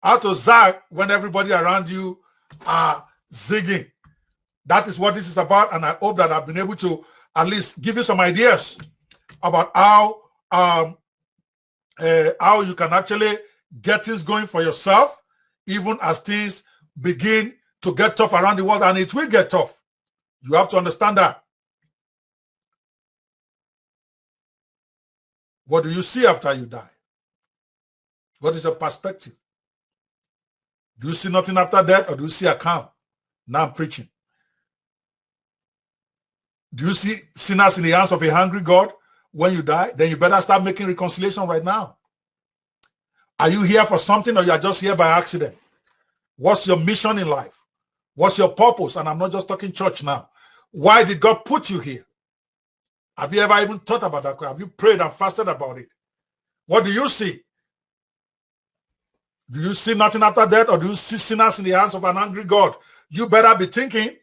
how to zag when everybody around you are zigging. That is what this is about, and I hope that I've been able to at least give you some ideas about how you can actually get things going for yourself, even as things begin to get tough around the world, and it will get tough. You have to understand that. What do you see after you die? What is your perspective? Do you see nothing after death, or do you see a calm? Now I'm preaching. Do you see sinners in the hands of a hungry God when you die? Then you better start making reconciliation right now. Are you here for something, or you are just here by accident? What's your mission in life? What's your purpose? And I'm not just talking church now. Why did God put you here? Have you ever even thought about that? Have you prayed and fasted about it? What do you see? Do you see nothing after death, or do you see sinners in the hands of an angry God? You better be thinking.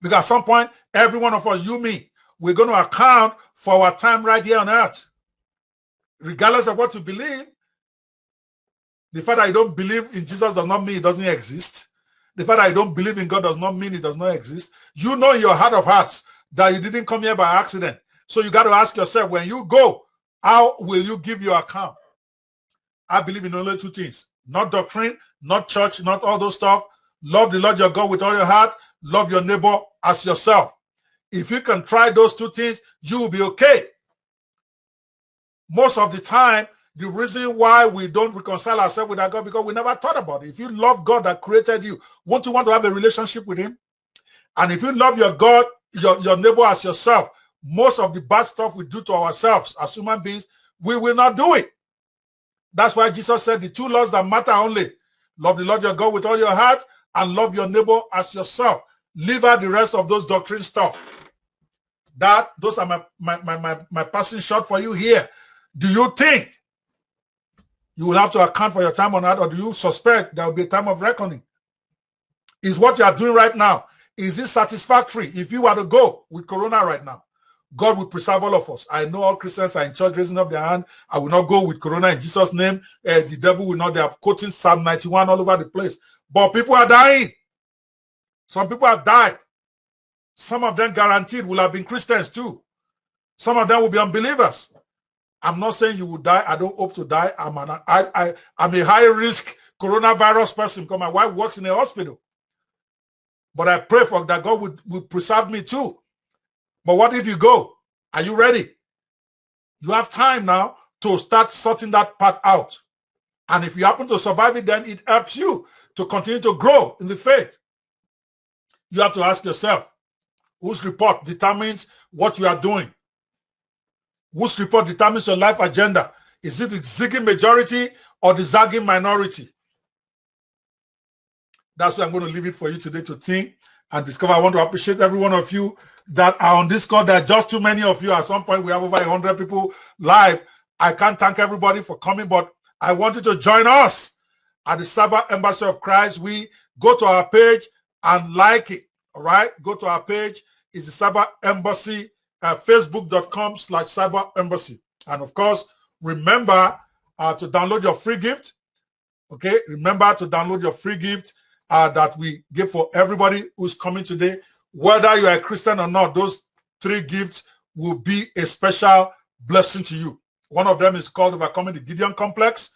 Because at some point, every one of us, you, me, we're going to account for our time right here on earth. Regardless of what you believe, the fact that you don't believe in Jesus does not mean it doesn't exist. The fact that you don't believe in God does not mean it does not exist. You know in your heart of hearts that you didn't come here by accident. So you got to ask yourself, when you go, how will you give your account? I believe in only two things. Not doctrine, not church, not all those stuff. Love the Lord your God with all your heart. Love your neighbor as yourself. If you can try those two things, you will be okay. Most of the time, the reason why we don't reconcile ourselves with our God, because we never thought about it. If you love God that created you, won't you want to have a relationship with him? And if you love your God, your neighbor as yourself, most of the bad stuff we do to ourselves as human beings, we will not do it. That's why Jesus said the two laws that matter only. Love the Lord your God with all your heart and love your neighbor as yourself. Leave out the rest of those doctrine stuff. Those are my passing shot for you here. Do you think you will have to account for your time on earth, or do you suspect there will be a time of reckoning? Is what you are doing right now, is it satisfactory? If you were to go with Corona right now, God will preserve all of us. I know all Christians are in church raising up their hand. I will not go with Corona in Jesus' name. The devil will not. They are quoting Psalm 91 all over the place. But people are dying. Some people have died. Some of them guaranteed will have been Christians too. Some of them will be unbelievers. I'm not saying you will die. I don't hope to die. I'm a high-risk coronavirus person because my wife works in a hospital. But I pray for that God will preserve me too. But what if you go? Are you ready? You have time now to start sorting that part out. And if you happen to survive it, then it helps you to continue to grow in the faith. You have to ask yourself, whose report determines what you are doing? Whose report determines your life agenda? Is it the zigging majority or the zagging minority? That's where I'm going to leave it for you today to think and discover. I want to appreciate every one of you that are on this call. There are just too many of you. At some point, we have over 100 people live. I can't thank everybody for coming, but I want you to join us at the Cyber Embassy of Christ. We go to our page and like it. All right? Go to our page. It's the Cyber Embassy, facebook.com/Cyber Embassy. And of course, remember to download your free gift. Okay? Remember to download your free gift that we give for everybody who's coming today. Whether you are a Christian or not, those 3 gifts will be a special blessing to you. One of them is called Overcoming the Gideon Complex.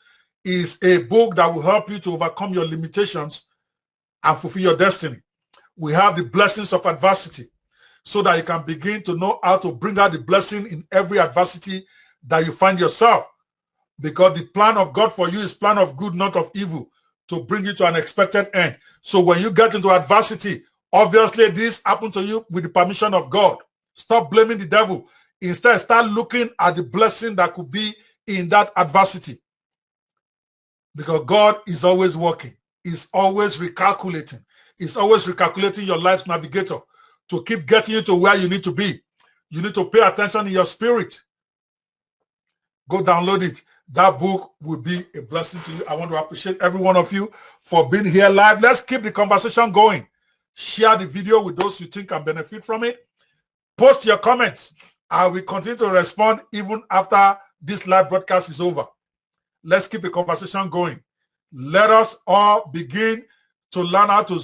It's a book that will help you to overcome your limitations and fulfill your destiny. We have the blessings of adversity, so that you can begin to know how to bring out the blessing in every adversity that you find yourself. Because the plan of God for you is plan of good, not of evil, to bring you to an expected end. So when you get into adversity, obviously this happened to you with the permission of God. Stop blaming the devil. Instead, start looking at the blessing that could be in that adversity. Because God is always working. He's always recalculating. He's always recalculating your life's navigator to keep getting you to where you need to be. You need to pay attention in your spirit. Go download it. That book will be a blessing to you. I want to appreciate every one of you for being here live. Let's keep the conversation going. Share the video with those you think can benefit from it. Post your comments. I will continue to respond even after this live broadcast is over. Let's keep the conversation going. Let us all begin to learn how to